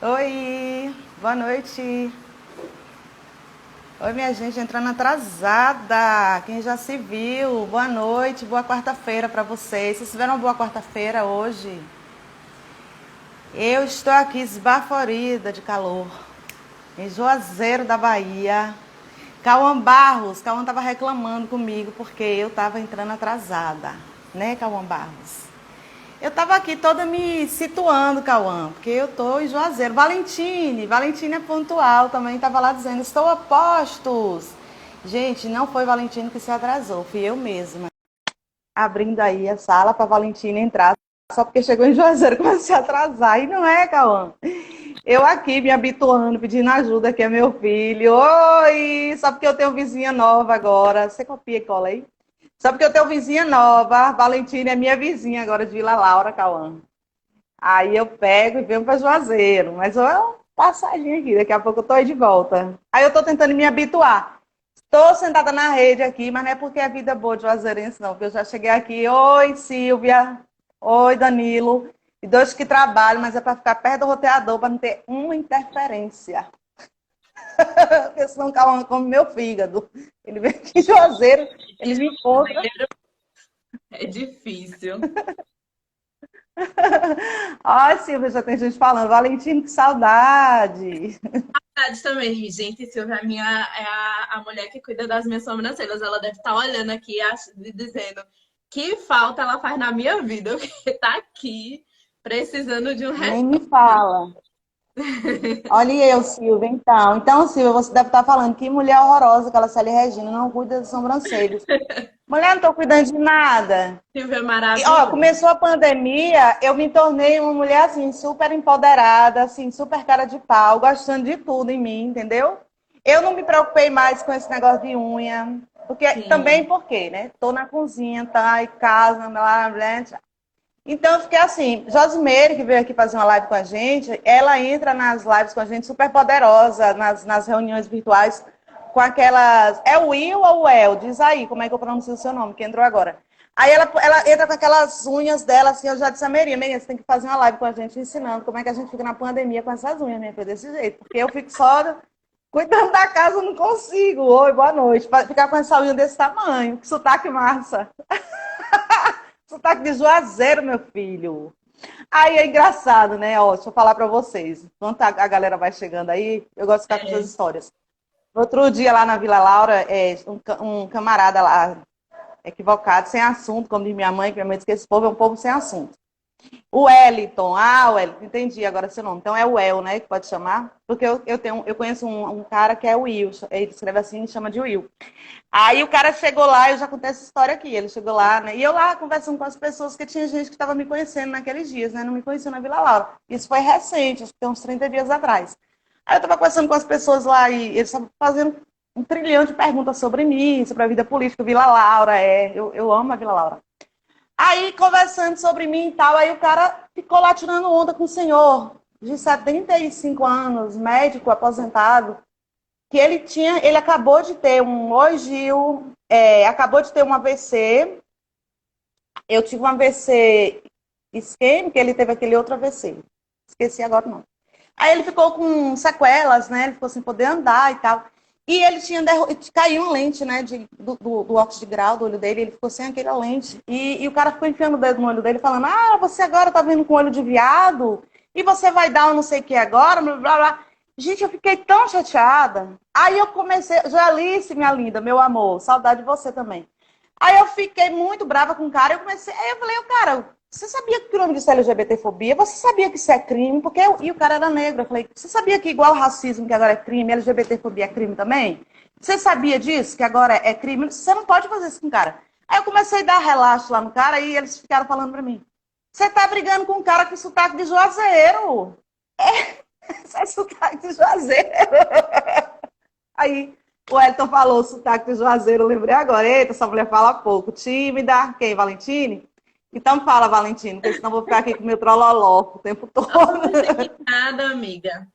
Oi, boa noite. Oi, minha gente, entrando atrasada. Quem já se viu? Boa noite, boa quarta-feira para vocês. Vocês tiveram uma boa quarta-feira hoje? Eu estou aqui esbaforida de calor, em Juazeiro da Bahia. Cauã Barros, Cauã estava reclamando comigo porque eu estava entrando atrasada, né, Cauã Barros? Eu estava aqui toda me situando, Cauã, porque eu estou em Juazeiro. Valentine é pontual também, estava lá dizendo, estou a postos. Gente, não foi Valentine que se atrasou, fui eu mesma. Abrindo aí a sala para Valentine entrar, só porque chegou em Juazeiro começou a se atrasar. E não é, Cauã? Eu aqui me habituando, pedindo ajuda, que é meu filho. Oi! Só porque eu tenho vizinha nova agora. Você copia e cola aí? Só porque eu tenho vizinha nova. Valentina é minha vizinha agora de Vila Laura, Cauã. Aí eu pego e venho para Juazeiro. Mas é uma passadinha aqui, daqui a pouco eu tô aí de volta. Aí eu tô tentando me habituar. Estou sentada na rede aqui, mas não é porque é vida boa de Juazeirense, não. Porque eu já cheguei aqui. Oi, Silvia. Oi, Danilo. E dois que trabalham, mas é para ficar perto do roteador, para não ter uma interferência. Porque senão o Cauã come meu fígado. Ele vem aqui em Juazeiro, ele me encontra. É difícil. Ai, Silvia, já tem gente falando. Valentino, que saudade. Verdade também, gente. Silvia, é a mulher que cuida das minhas sobrancelhas. Ela deve estar olhando aqui e dizendo que falta ela faz na minha vida, porque tá aqui precisando de um Nem me retorno. fala. Olha eu, Silvia, então. Então, Silvia, você deve estar falando que mulher horrorosa, aquela Célia Regina, não cuida das sobrancelhas. Mulher, não estou cuidando de nada. Silvia é E, ó, maravilhosa. começou a pandemia, eu me tornei uma mulher, assim, super empoderada, assim, super cara de pau, gostando de tudo em mim, entendeu? Eu não me preocupei mais com esse negócio de unha, porque também Sim. porque, né? Tô na cozinha, tá, em casa, blá, blá, blá. Então, eu fiquei assim, Josimeire, que veio aqui fazer uma live com a gente, ela entra nas lives com a gente super poderosa, nas reuniões virtuais, com aquelas. É o Will ou o El? Diz aí como é que eu pronuncio o seu nome, que entrou agora. Aí ela entra com aquelas unhas dela, assim, eu já disse a Meirinha, você tem que fazer uma live com a gente ensinando como é que a gente fica na pandemia com essas unhas, minha filha, desse jeito. Porque eu fico só cuidando da casa, eu não consigo. Oi, boa noite. Ficar com essa unha desse tamanho, que sotaque massa. Sotaque de Juazeiro, meu filho. Aí é engraçado, né? Ó, deixa eu falar pra vocês. Enquanto a galera vai chegando aí, eu gosto de ficar com essas É. histórias. Outro dia lá na Vila Laura, um camarada lá, equivocado, sem assunto, como diz minha mãe diz que esse povo é um povo sem assunto. O Wellington, o Wellington, entendi agora seu nome. Então é o El, né, que pode chamar? Porque eu conheço um cara que é o Will, ele escreve assim e chama de Will. Aí o cara chegou lá, eu já contei essa história aqui, ele chegou lá, né? E eu lá conversando com as pessoas, que tinha gente que estava me conhecendo naqueles dias, né? Não me conhecia na Vila Laura. Isso foi recente, acho que tem uns 30 dias atrás. Aí eu estava conversando com as pessoas lá e eles estavam fazendo um trilhão de perguntas sobre mim, sobre a vida política, Vila Laura, eu amo a Vila Laura. Aí, conversando sobre mim e tal, aí o cara ficou lá tirando onda com o senhor de 75 anos, médico, aposentado, que ele acabou de ter um, oi Gil, acabou de ter um AVC, eu tive um AVC isquêmico, ele teve aquele outro AVC, esqueci agora não. Aí ele ficou com sequelas, né, ele ficou sem poder andar e tal, e ele caiu uma lente, né, do óculos de grau do olho dele, ele ficou sem aquela lente, e o cara ficou enfiando o dedo no olho dele, falando, você agora tá vendo com olho de viado, e você vai dar um não sei o que agora, blá, blá, blá. Gente, eu fiquei tão chateada. Aí eu comecei, Joelice, minha linda, meu amor, saudade de você também. Aí eu fiquei muito brava com o cara, aí eu falei, cara, você sabia que o nome disso é LGBTfobia? Você sabia que isso é crime? E o cara era negro. Eu falei, você sabia que igual o racismo, que agora é crime, LGBTfobia é crime também? Você sabia disso, que agora é crime? Você não pode fazer isso com o cara. Aí eu comecei a dar relaxo lá no cara e eles ficaram falando pra mim, você tá brigando com um cara com sotaque de Juazeiro. Isso é sotaque de Juazeiro. Aí o Elton falou sotaque de Juazeiro, eu lembrei agora. Eita, essa mulher fala pouco. Tímida. Quem, Valentine? Então fala, Valentine, porque senão eu vou ficar aqui com meu trololó o tempo todo. Você que nada, amiga.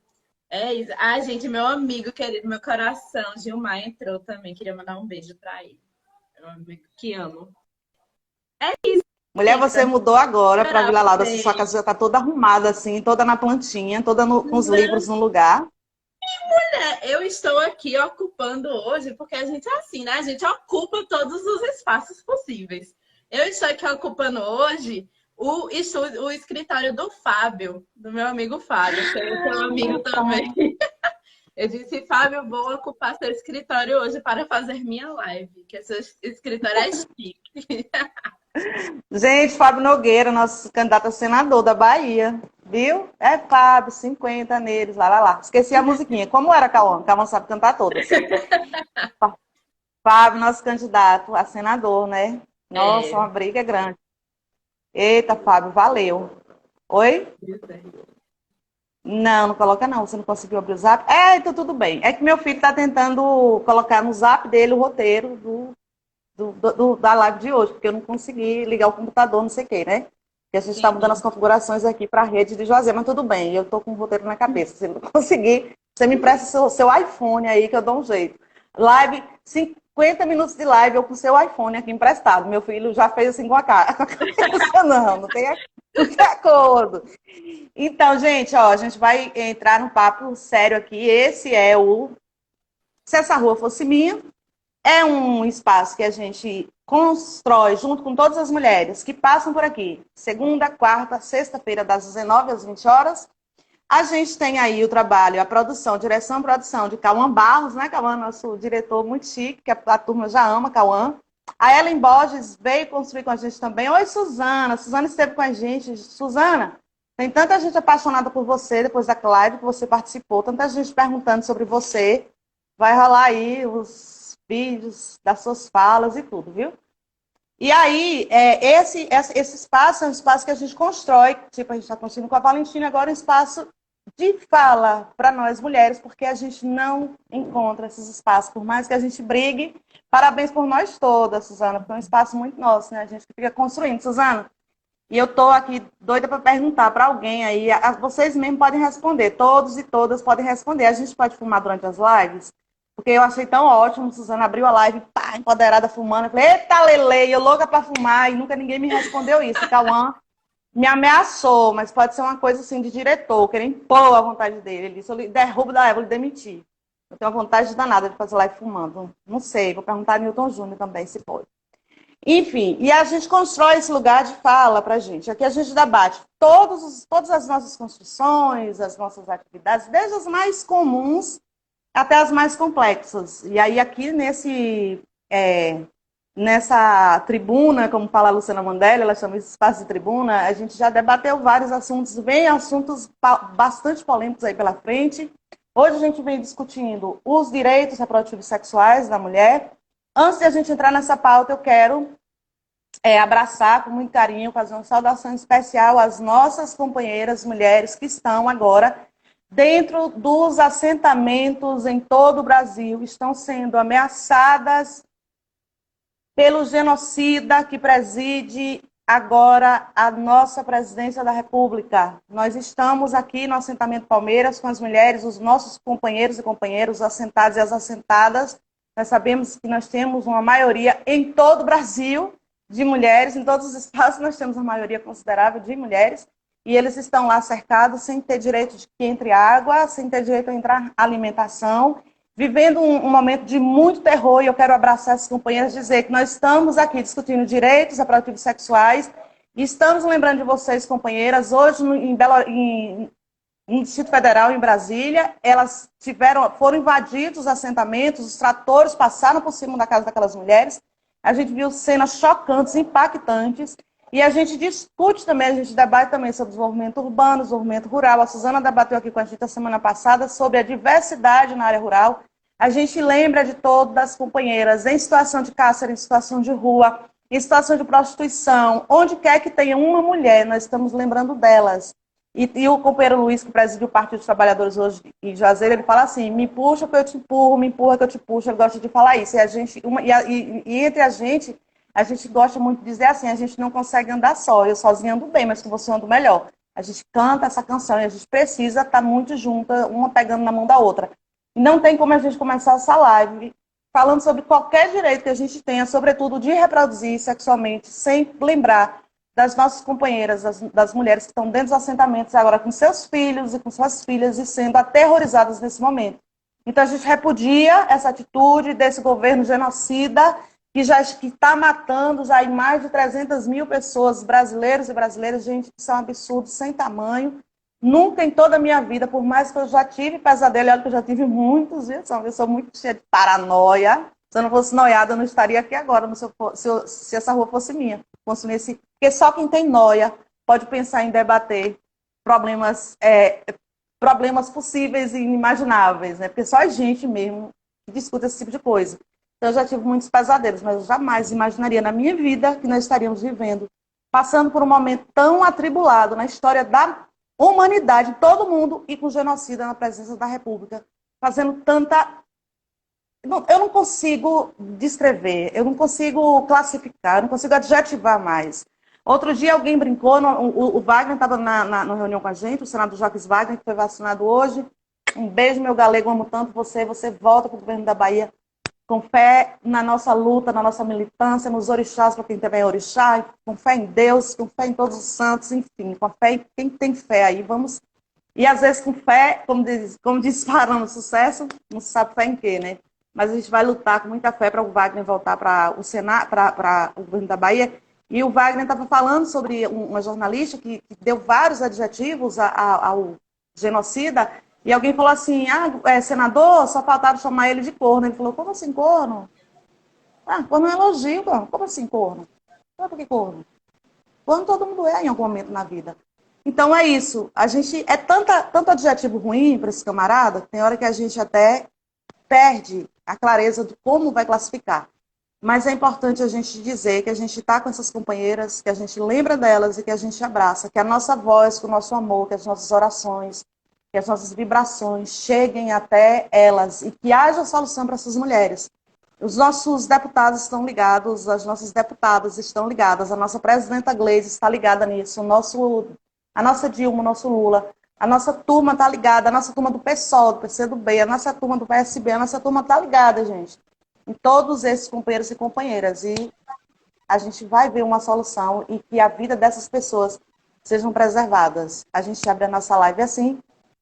É isso. Ai, gente, meu amigo querido, meu coração, Gilmar entrou também. Queria mandar um beijo pra ele. Meu amigo que amo. Mulher, você Eita, mudou agora para será Vila Laura. Sua porque... casa já está toda arrumada, assim, toda na plantinha, toda com os livros no lugar. Eu estou aqui ocupando hoje, porque a gente é assim, né? A gente ocupa todos os espaços possíveis. Eu estou aqui ocupando hoje o escritório do Fábio, do meu amigo Fábio, que é seu amigo também. Eu disse, Fábio, vou ocupar seu escritório hoje para fazer minha live, que seu escritório é chique. Gente, Fábio Nogueira, nosso candidato a senador da Bahia, viu? É Fábio, 50 neles, lá, lá, lá. Esqueci a musiquinha. Como era, Cauã? Cauã sabe cantar todas. Fábio, nosso candidato a senador, né? Nossa, É, uma briga grande. Eita, Fábio, valeu. Oi? Não, não coloca não. Você não conseguiu abrir o zap? É, então tudo bem. É que meu filho está tentando colocar no zap dele o roteiro da live de hoje, porque eu não consegui ligar o computador, não sei o quê, né? E a gente está mudando as sim. configurações aqui para a rede de Juazeiro, mas tudo bem, eu estou com o roteiro na cabeça. Se eu não conseguir, você me empresta seu iPhone aí, que eu dou um jeito. Live, 50 minutos de live, eu com seu iPhone aqui emprestado. Meu filho já fez assim com a cara. Com a cabeça, não tem acordo. Então, gente, ó, a gente vai entrar num papo sério aqui. Esse é o Se Essa Rua Fosse Minha. É um espaço que a gente constrói junto com todas as mulheres que passam por aqui, segunda, quarta, sexta-feira, das 19 às 20 horas. A gente tem aí o trabalho, a produção, direção e produção de Cauã Barros, né, Cauã, nosso diretor muito chique, que a turma já ama, Cauã. A Ellen Borges veio construir com a gente também. Oi, Suzana. Suzana esteve com a gente. Suzana, tem tanta gente apaixonada por você depois da live que você participou, tanta gente perguntando sobre você. Vai rolar aí os vídeos das suas falas e tudo, viu? E aí, esse espaço é um espaço que a gente constrói, tipo, a gente está construindo com a Valentina agora um espaço de fala para nós mulheres, porque a gente não encontra esses espaços, por mais que a gente brigue. Parabéns por nós todas, Suzana, porque é um espaço muito nosso, né? A gente fica construindo. Suzana, e eu estou aqui doida para perguntar para alguém aí, vocês mesmos podem responder, todos e todas podem responder. A gente pode filmar durante as lives? Porque eu achei tão ótimo, Suzana abriu a live, pá, empoderada, fumando. Eu falei, eita, Lele, eu louca para fumar, e nunca ninguém me respondeu isso. O Cauã me ameaçou, mas pode ser uma coisa assim de diretor, querer impor a vontade dele. Ele disse, eu derrubo da Eva, eu demitir. Eu tenho uma vontade danada de fazer live fumando. Não sei, vou perguntar a Newton Júnior também, se pode. Enfim, e a gente constrói esse lugar de fala para a gente. Aqui a gente debate todas as nossas construções, as nossas atividades, desde as mais comuns até as mais complexas. E aí aqui nessa tribuna, como fala a Luciana Mandelli, ela chama esse espaço de tribuna, a gente já debateu vários assuntos, vem assuntos bastante polêmicos aí pela frente. Hoje a gente vem discutindo os direitos reprodutivos sexuais da mulher. Antes de a gente entrar nessa pauta, eu quero abraçar com muito carinho, fazer uma saudação especial às nossas companheiras mulheres que estão agora dentro dos assentamentos em todo o Brasil, estão sendo ameaçadas pelo genocida que preside agora a nossa presidência da República. Nós estamos aqui no assentamento Palmeiras com as mulheres, os nossos companheiros e companheiras, os assentados e as assentadas. Nós sabemos que nós temos uma maioria em todo o Brasil de mulheres, em todos os espaços nós temos uma maioria considerável de mulheres, e eles estão lá cercados sem ter direito de que entre água, sem ter direito a entrar alimentação, vivendo um momento de muito terror, e eu quero abraçar essas companheiras e dizer que nós estamos aqui discutindo direitos reprodutivos sexuais, e estamos lembrando de vocês, companheiras, hoje no Distrito Federal, em Brasília, elas foram invadidos os assentamentos, os tratores passaram por cima da casa daquelas mulheres, a gente viu cenas chocantes, impactantes, e a gente discute também, a gente debate também sobre desenvolvimento urbano, desenvolvimento rural. A Suzana debateu aqui com a gente a semana passada sobre a diversidade na área rural. A gente lembra de todas as companheiras em situação de cárcere, em situação de rua, em situação de prostituição, onde quer que tenha uma mulher, nós estamos lembrando delas. E o companheiro Luiz, que preside o Partido dos Trabalhadores hoje em Juazeiro, ele fala assim, me puxa que eu te empurro, me empurra que eu te puxo, ele gosta de falar isso. E entre a gente gosta muito de dizer assim, a gente não consegue andar só, eu sozinha ando bem, mas com você eu ando melhor. A gente canta essa canção e a gente precisa estar muito junta, uma pegando na mão da outra. E não tem como a gente começar essa live falando sobre qualquer direito que a gente tenha, sobretudo de reproduzir sexualmente, sem lembrar das nossas companheiras, das mulheres que estão dentro dos assentamentos agora com seus filhos e com suas filhas e sendo aterrorizadas nesse momento. Então a gente repudia essa atitude desse governo genocida que já está matando já mais de 300 mil pessoas, brasileiros e brasileiras. Gente, isso é um absurdo sem tamanho. Nunca em toda a minha vida, por mais que eu já tive pesadelo, olha que eu já tive muitos, viu? Eu sou muito cheia de paranoia. Se eu não fosse noiada, eu não estaria aqui agora, se essa rua fosse minha. Porque só quem tem noia pode pensar em debater problemas, problemas possíveis e inimagináveis, né? Porque só a gente mesmo que discute esse tipo de coisa. Então, eu já tive muitos pesadelos, mas eu jamais imaginaria na minha vida que nós estaríamos vivendo, passando por um momento tão atribulado na história da humanidade, todo mundo, e com genocida na presença da República, fazendo tanta... Eu não consigo descrever, eu não consigo classificar, eu não consigo adjetivar mais. Outro dia alguém brincou, o Wagner estava na reunião com a gente, o senador Jacques Wagner, que foi vacinado hoje. Um beijo, meu galego, amo tanto você volta para o governo da Bahia com fé na nossa luta, na nossa militância, nos orixás, para quem também é orixá, com fé em Deus, com fé em todos os santos, enfim, com fé em quem tem fé aí, vamos... E às vezes com fé, como diz Parando Sucesso, não se sabe fé em quê, né? Mas a gente vai lutar com muita fé para o Wagner voltar para o Senado, para o governo da Bahia. E o Wagner estava falando sobre uma jornalista que deu vários adjetivos ao genocida, e alguém falou assim, senador, só faltava chamar ele de corno. Ele falou, como assim corno? Corno é um elogio, como assim corno? Por que corno? Corno todo mundo é em algum momento na vida. Então é isso, a gente, tanto adjetivo ruim para esse camarada, tem hora que a gente até perde a clareza de como vai classificar. Mas é importante a gente dizer que a gente está com essas companheiras, que a gente lembra delas e que a gente abraça, que a nossa voz, que o nosso amor, que as nossas orações, que as nossas vibrações cheguem até elas e que haja solução para essas mulheres. Os nossos deputados estão ligados, as nossas deputadas estão ligadas, a nossa presidenta Gleisi está ligada nisso, a nossa Dilma, o nosso Lula, a nossa turma está ligada, a nossa turma do PSOL, do PCdoB, a nossa turma do PSB, a nossa turma está ligada, gente, em todos esses companheiros e companheiras. E a gente vai ver uma solução e que a vida dessas pessoas sejam preservadas. A gente abre a nossa live assim,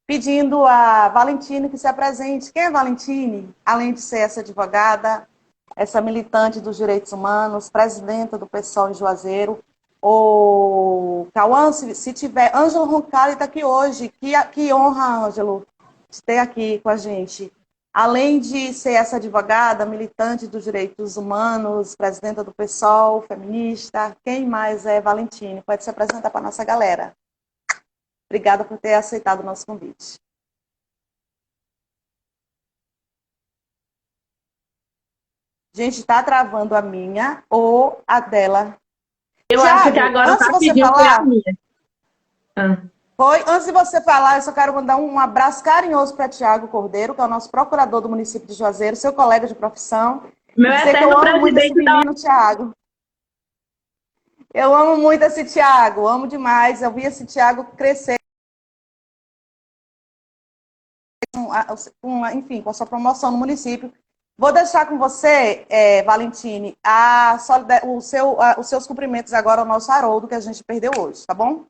pedindo a Valentine que se apresente. Quem é Valentine? Além de ser essa advogada, essa militante dos direitos humanos, presidenta do PSOL em Juazeiro. O Cauã, se tiver, Ângelo Roncalli está aqui hoje. Que honra, Ângelo, de ter aqui com a gente. Além de ser essa advogada, militante dos direitos humanos, presidenta do PSOL, feminista, quem mais é Valentine? Pode se apresentar para a nossa galera. Obrigada por ter aceitado o nosso convite. Gente, está travando a minha ou a dela? Eu acho que agora tá pedindo foi a minha. Antes de você falar, eu só quero mandar um abraço carinhoso para Tiago Cordeiro, que é o nosso procurador do município de Juazeiro, seu colega de profissão. Meu eterno presidente da... Tiago. Eu amo muito esse Tiago, amo demais. Eu vi esse Tiago crescer, enfim, com a sua promoção no município. Vou deixar com você, Valentine, os seus cumprimentos agora ao nosso Haroldo, que a gente perdeu hoje, tá bom?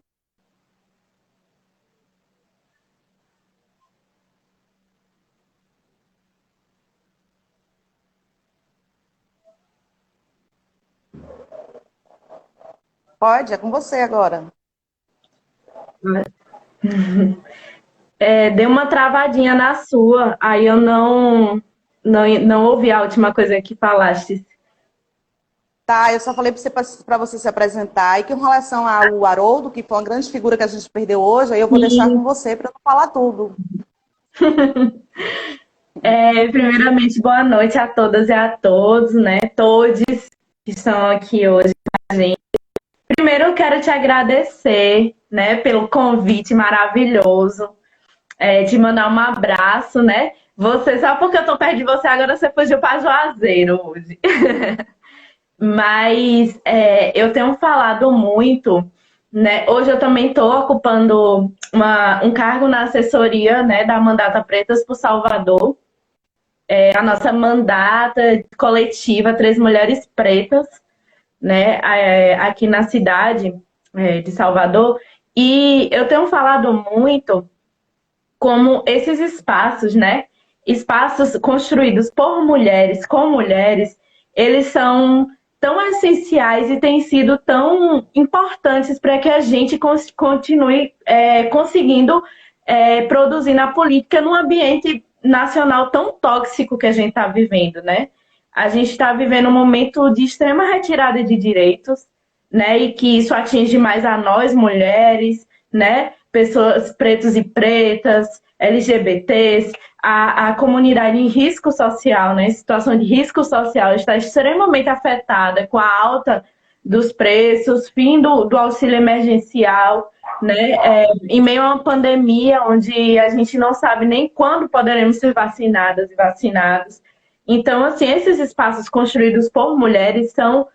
Pode, é com você agora. Deu uma travadinha na sua, aí eu não ouvi a última coisa que falaste. Tá, eu só falei para você se apresentar, e que em relação ao Haroldo, que foi uma grande figura que a gente perdeu hoje, aí eu vou deixar com você para não falar tudo. Primeiramente, boa noite a todas e a todos, né? Todos que estão aqui hoje com a gente. Primeiro, eu quero te agradecer, né, pelo convite maravilhoso, te mandar um abraço, né? Você, só porque eu tô perto de você, agora você fugiu para Juazeiro hoje. Mas eu tenho falado muito, né? Hoje eu também estou ocupando um cargo na assessoria, né, da Mandata Pretas por Salvador. A nossa mandata coletiva, Três Mulheres Pretas, né, aqui na cidade, de Salvador, e eu tenho falado muito como esses espaços, né? Espaços construídos por mulheres, com mulheres, eles são tão essenciais e têm sido tão importantes para que a gente continue conseguindo produzir na política num ambiente nacional tão tóxico que a gente está vivendo, né? A gente está vivendo um momento de extrema retirada de direitos, né? E que isso atinge mais a nós, mulheres, né? Pessoas pretos e pretas, LGBTs, a comunidade em risco social, né? Em situação de risco social, está extremamente afetada com a alta dos preços, fim do auxílio emergencial, né? Em meio a uma pandemia onde a gente não sabe nem quando poderemos ser vacinadas e vacinados. Então, assim, esses espaços construídos por mulheres são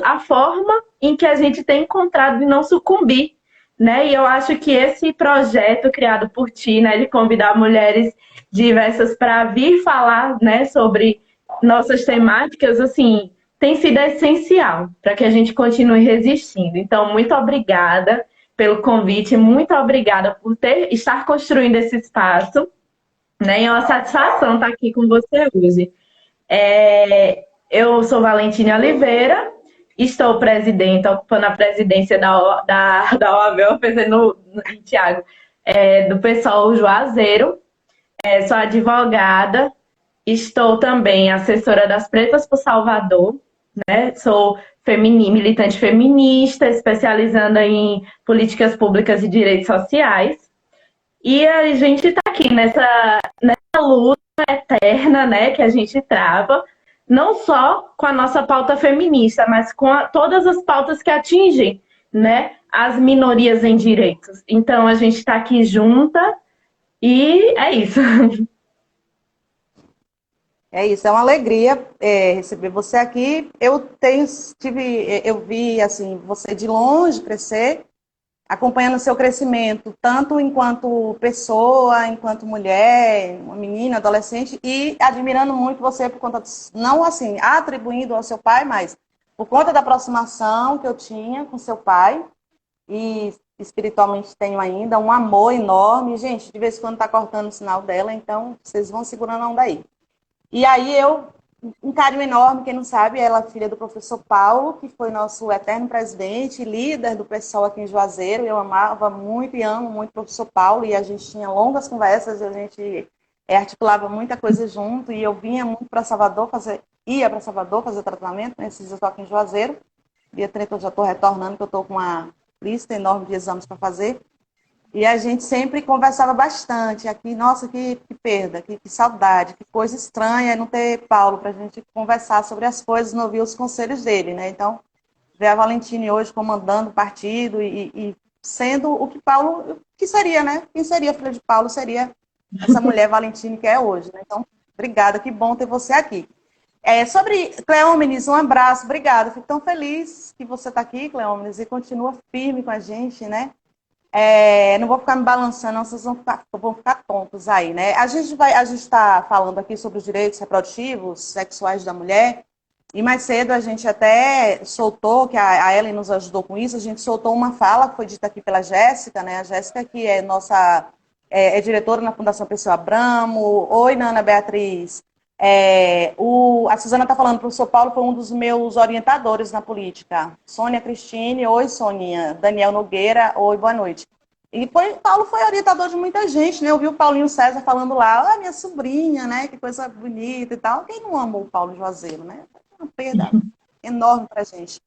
a forma em que a gente tem encontrado de não sucumbir, né? E eu acho que esse projeto criado por ti, né, de convidar mulheres diversas para vir falar, né, sobre nossas temáticas, assim, tem sido essencial para que a gente continue resistindo. Então, muito obrigada pelo convite, muito obrigada por estar construindo esse espaço, né? E é uma satisfação estar aqui com você hoje. Eu sou Valentina Oliveira, estou presidenta, ocupando a presidência da OAB, eu pensei no Tiago, do pessoal Juazeiro. Sou advogada, estou também assessora das Pretas por Salvador, né? Sou militante feminista, especializando em políticas públicas e direitos sociais. E a gente está aqui nessa luta eterna, né, que a gente trava, não só com a nossa pauta feminista, mas com todas as pautas que atingem, né, as minorias em direitos. Então, a gente está aqui junta e é isso. É isso, é uma alegria receber você aqui. Eu vi assim você de longe crescer, acompanhando o seu crescimento, tanto enquanto pessoa, enquanto mulher, uma menina, adolescente, e admirando muito você por conta, não assim, atribuindo ao seu pai, mas por conta da aproximação que eu tinha com seu pai, e espiritualmente tenho ainda um amor enorme. Gente, de vez em quando tá cortando o sinal dela, então vocês vão segurando a onda aí. E aí um carinho enorme, quem não sabe, ela é filha do professor Paulo, que foi nosso eterno presidente, líder do pessoal aqui em Juazeiro. Eu amava muito e amo muito o professor Paulo, e a gente tinha longas conversas, a gente articulava muita coisa junto, e eu vinha muito para Salvador ia para Salvador fazer tratamento, nesses dias eu estou aqui em Juazeiro. Dia 30 eu já estou retornando, que eu estou com uma lista enorme de exames para fazer. E a gente sempre conversava bastante aqui. Nossa, que perda, que saudade, que coisa estranha não ter Paulo para a gente conversar sobre as coisas, não ouvir os conselhos dele, né? Então, ver a Valentine hoje comandando o partido e sendo o que Paulo, que seria, né? Quem seria a filha de Paulo seria essa mulher Valentine que é hoje, né? Então, obrigada, que bom ter você aqui. Sobre Cleómenes, um abraço, obrigada. Fico tão feliz que você está aqui, Cleómenes, e continua firme com a gente, né? Não vou ficar me balançando, não, vocês vão ficar tontos aí, né? A gente está falando aqui sobre os direitos reprodutivos, sexuais da mulher, e mais cedo a gente até soltou, que a Ellen nos ajudou com isso, a gente soltou uma fala que foi dita aqui pela Jéssica, né? A Jéssica, que é nossa diretora na Fundação Pessoa Abramo. Oi, Nana Beatriz. A Suzana está falando, o professor Paulo foi um dos meus orientadores na política. Sônia Cristine, oi Soninha. Daniel Nogueira, oi, boa noite. E Paulo foi orientador de muita gente, né? Eu vi o Paulinho César falando lá, minha sobrinha, né? Que coisa bonita e tal. Quem não amou o Paulo Juazeiro, né? É uma perda enorme pra gente.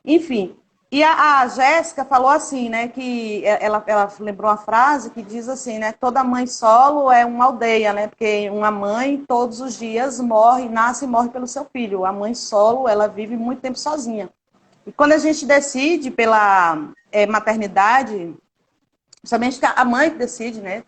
Enfim, e a Jéssica falou assim, né, que ela lembrou uma frase que diz assim, né, toda mãe solo é uma aldeia, né, porque uma mãe todos os dias nasce e morre pelo seu filho. A mãe solo, ela vive muito tempo sozinha. E quando a gente decide pela maternidade, somente a mãe que decide, né,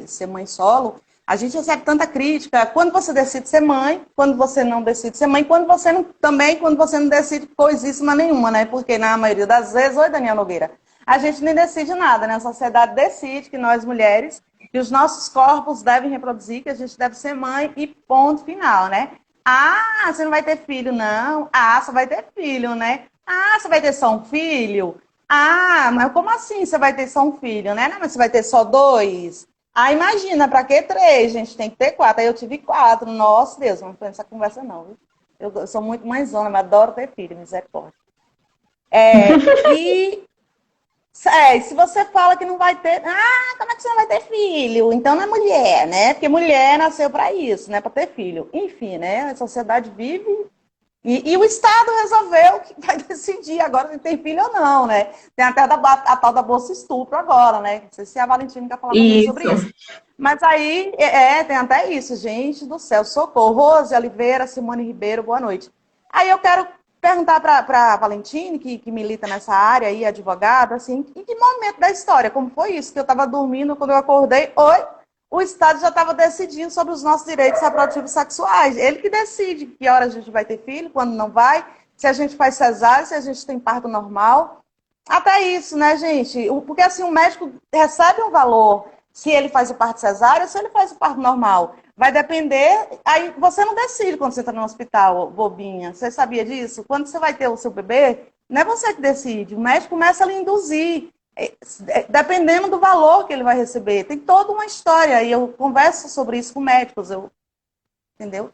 ser mãe solo, a gente recebe tanta crítica. Quando você decide ser mãe, quando você não decide ser mãe, quando você não decide coisíssima nenhuma, né? Porque na maioria das vezes, oi Daniel Nogueira, a gente nem decide nada, né? A sociedade decide que nós mulheres, que os nossos corpos devem reproduzir, que a gente deve ser mãe e ponto final, né? Ah, você não vai ter filho, não. Ah, você vai ter filho, né? Ah, você vai ter só um filho. Ah, mas como assim você vai ter só um filho, né? Não, mas você vai ter só dois? Ah, imagina, pra que três? Gente, tem que ter quatro. Aí eu tive quatro. Nossa, Deus, não foi essa conversa, não. Viu? Eu sou muito mãezona, mas adoro ter filho, misericórdia. E se você fala que não vai ter. Ah, como é que você não vai ter filho? Então não é mulher, né? Porque mulher nasceu para isso, né? Para ter filho. Enfim, né? A sociedade vive. E o Estado resolveu que vai decidir agora se tem filho ou não, né? Tem até a tal da Bolsa Estupro agora, né? Não sei se a Valentina quer falar um pouquinho sobre Isso. isso. Mas aí, tem até isso, gente do céu, socorro. Rose Oliveira, Simone Ribeiro, boa noite. Aí eu quero perguntar para a Valentine, que milita nessa área aí, advogada, assim, em que momento da história, como foi isso? Que eu estava dormindo, quando eu acordei, o Estado já estava decidindo sobre os nossos direitos reprodutivos sexuais. Ele que decide que hora a gente vai ter filho, quando não vai, se a gente faz cesárea, se a gente tem parto normal. Até isso, né, gente? Porque assim, o médico recebe um valor se ele faz o parto cesárea ou se ele faz o parto normal. Vai depender. Aí você não decide quando você está no hospital, bobinha. Você sabia disso? Quando você vai ter o seu bebê, não é você que decide. O médico começa a lhe induzir, dependendo do valor que ele vai receber. Tem toda uma história. E eu converso sobre isso com médicos, entendeu?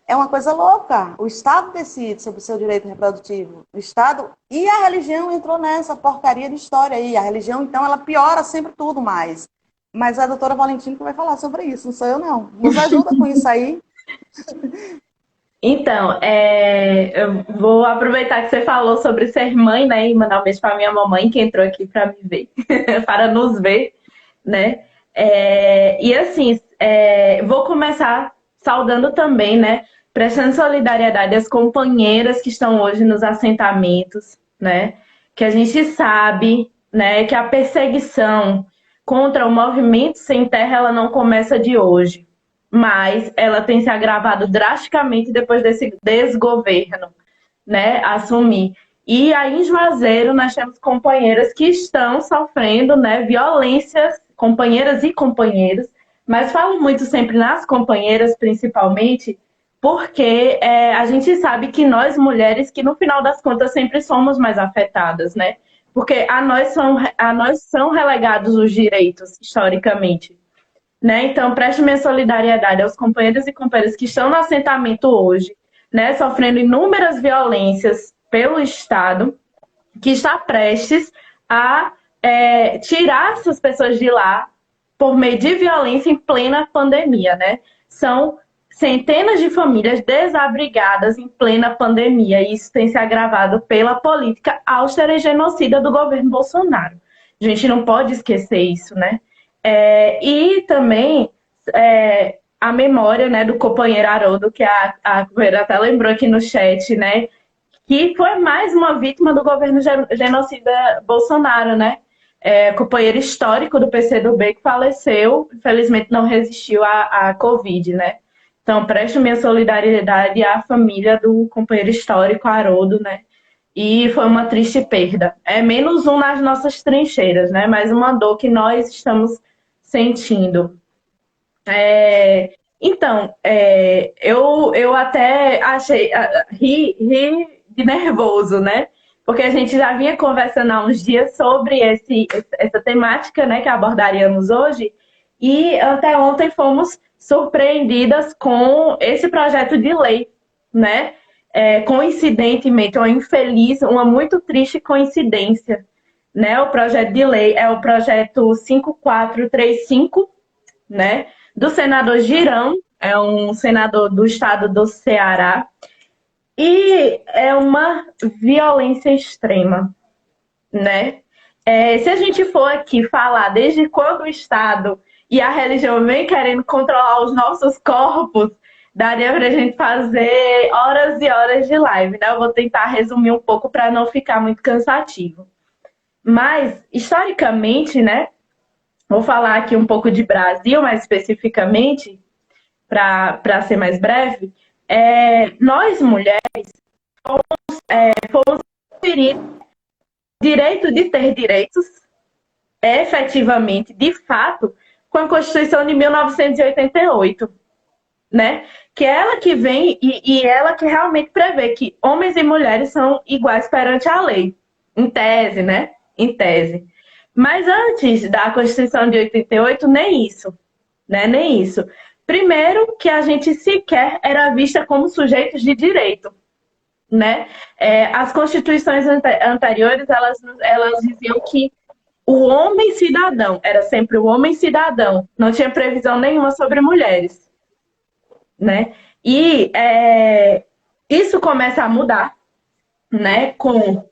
É uma coisa louca. O Estado decide sobre o seu direito reprodutivo. O Estado e a religião entrou nessa porcaria de história aí. A religião, então, ela piora sempre tudo mais. Mas a doutora Valentina que vai falar sobre isso, não sou eu, não. Nos ajuda com isso aí. Então, eu vou aproveitar que você falou sobre ser mãe, né, e mandar um beijo para minha mamãe que entrou aqui para me ver, para nos ver, né? E assim, vou começar saudando também, né, prestando solidariedade às companheiras que estão hoje nos assentamentos, né? Que a gente sabe, né, que a perseguição contra o movimento sem terra ela não começa de hoje, mas ela tem se agravado drasticamente depois desse desgoverno, né, assumir. E aí em Juazeiro nós temos companheiras que estão sofrendo, né, violências, companheiras e companheiros, mas falo muito sempre nas companheiras principalmente, porque a gente sabe que nós mulheres, que no final das contas sempre somos mais afetadas, né? Porque a nós são relegados os direitos, historicamente. Né? Então, preste minha solidariedade aos companheiros e companheiras que estão no assentamento hoje, né, sofrendo inúmeras violências pelo Estado, que está prestes a tirar essas pessoas de lá por meio de violência em plena pandemia. Né? São centenas de famílias desabrigadas em plena pandemia, e isso tem se agravado pela política austera e genocida do governo Bolsonaro. A gente não pode esquecer isso, né? E também a memória, né, do companheiro Haroldo, que a companheira até lembrou aqui no chat, né, que foi mais uma vítima do governo genocida Bolsonaro, né? Companheiro histórico do PCdoB que faleceu, infelizmente não resistiu à Covid, né? Então, presto minha solidariedade à família do companheiro histórico Haroldo, né? E foi uma triste perda. É menos um nas nossas trincheiras, né? Mas uma dor que nós estamos sentindo. Então, eu até achei, ri de nervoso, né? Porque a gente já vinha conversando há uns dias sobre essa temática, né, que abordaríamos hoje, e até ontem fomos surpreendidas com esse projeto de lei, né? Coincidentemente, uma muito triste coincidência, né? O projeto de lei é o projeto 5435, né? Do senador Girão, é um senador do estado do Ceará, e é uma violência extrema, né? Se a gente for aqui falar desde quando o Estado e a religião vem querendo controlar os nossos corpos, daria para a gente fazer horas e horas de live, né? Eu vou tentar resumir um pouco para não ficar muito cansativo. Mas, historicamente, né? Vou falar aqui um pouco de Brasil, mais especificamente, para ser mais breve. Nós, mulheres, fomos conferidas o direito de ter direitos, efetivamente, de fato, com a Constituição de 1988, né? Que é ela que vem e ela que realmente prevê que homens e mulheres são iguais perante a lei, Em tese, né? Em tese. Mas antes da Constituição de 88, nem isso, né? Nem isso. Primeiro, que a gente sequer era vista como sujeitos de direito, né? As constituições anteriores, elas diziam que o homem cidadão, era sempre o homem cidadão, não tinha previsão nenhuma sobre mulheres, né? E isso começa a mudar, né? Com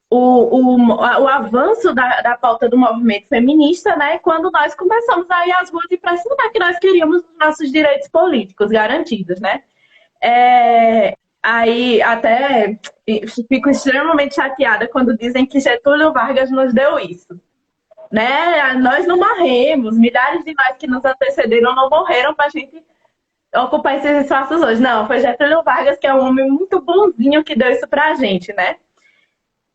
o avanço da pauta do movimento feminista, né? Quando nós começamos a ir às ruas e pressionar que nós queríamos os nossos direitos políticos garantidos, né? Aí até fico extremamente chateada quando dizem que Getúlio Vargas nos deu isso, né? Nós não morremos, milhares de nós que nos antecederam não morreram para a gente ocupar esses espaços hoje. Não, foi Getúlio Vargas, que é um homem muito bonzinho, que deu isso para a gente, né?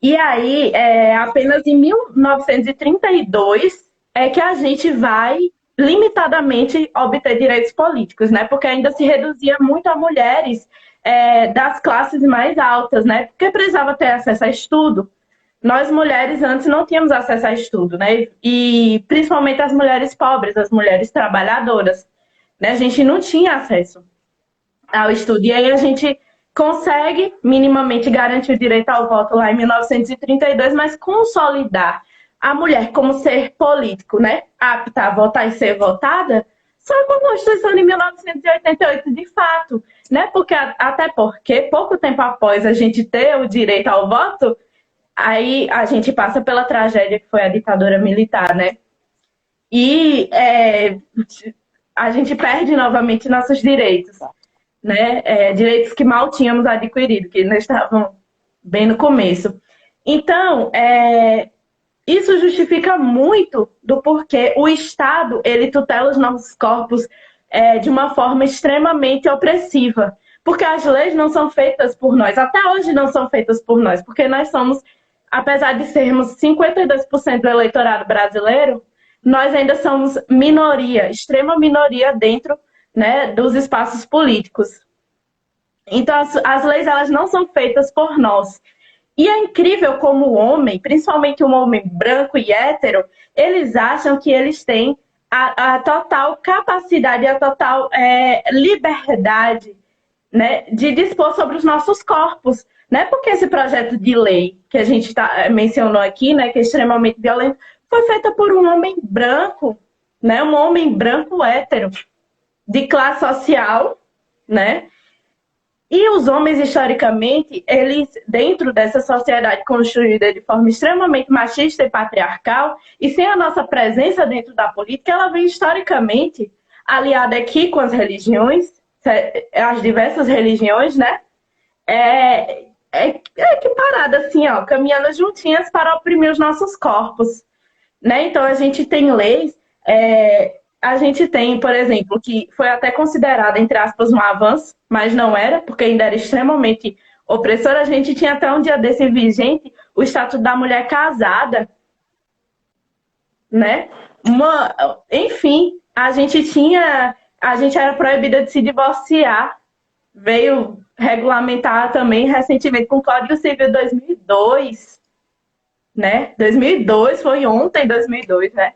E aí, apenas em 1932 é que a gente vai limitadamente obter direitos políticos, né? Porque ainda se reduzia muito a mulheres das classes mais altas, né? Porque precisava ter acesso a estudo. Nós mulheres antes não tínhamos acesso a estudo, né? E principalmente as mulheres pobres, as mulheres trabalhadoras, né? A gente não tinha acesso ao estudo. E aí a gente consegue minimamente garantir o direito ao voto lá em 1932, mas consolidar a mulher como ser político, né? Apta a votar e ser votada, só com a Constituição de 1988, de fato, né? Até porque, pouco tempo após a gente ter o direito ao voto, aí a gente passa pela tragédia que foi a ditadura militar, né? E a gente perde novamente nossos direitos, né? Direitos que mal tínhamos adquirido, que não estavam bem no começo. Então, isso justifica muito do porquê o Estado ele tutela os nossos corpos de uma forma extremamente opressiva. Porque as leis não são feitas por nós, até hoje não são feitas por nós, porque nós somos, apesar de sermos 52% do eleitorado brasileiro, nós ainda somos minoria, extrema minoria dentro, né, dos espaços políticos. Então, as leis elas não são feitas por nós. E é incrível como o homem, principalmente um homem branco e hétero, eles acham que eles têm a total capacidade, a total liberdade, né, de dispor sobre os nossos corpos. Né? Porque esse projeto de lei que a gente mencionou aqui, né, que é extremamente violento, foi feito por um homem branco, né, um homem branco hétero, de classe social, né? E os homens, historicamente, eles, dentro dessa sociedade construída de forma extremamente machista e patriarcal, e sem a nossa presença dentro da política, ela vem historicamente aliada aqui com as religiões, as diversas religiões, né? Equiparada, assim, ó, caminhando juntinhas para oprimir os nossos corpos, né? Então, a gente tem leis... A gente tem, por exemplo, que foi até considerada, entre aspas, um avanço, mas não era, porque ainda era extremamente opressora. A gente tinha até um dia desse vigente o Estatuto da Mulher Casada, né? Enfim, a gente era proibida de se divorciar. Veio regulamentar também recentemente com o Código Civil 2002, né? 2002, foi ontem 2002, né?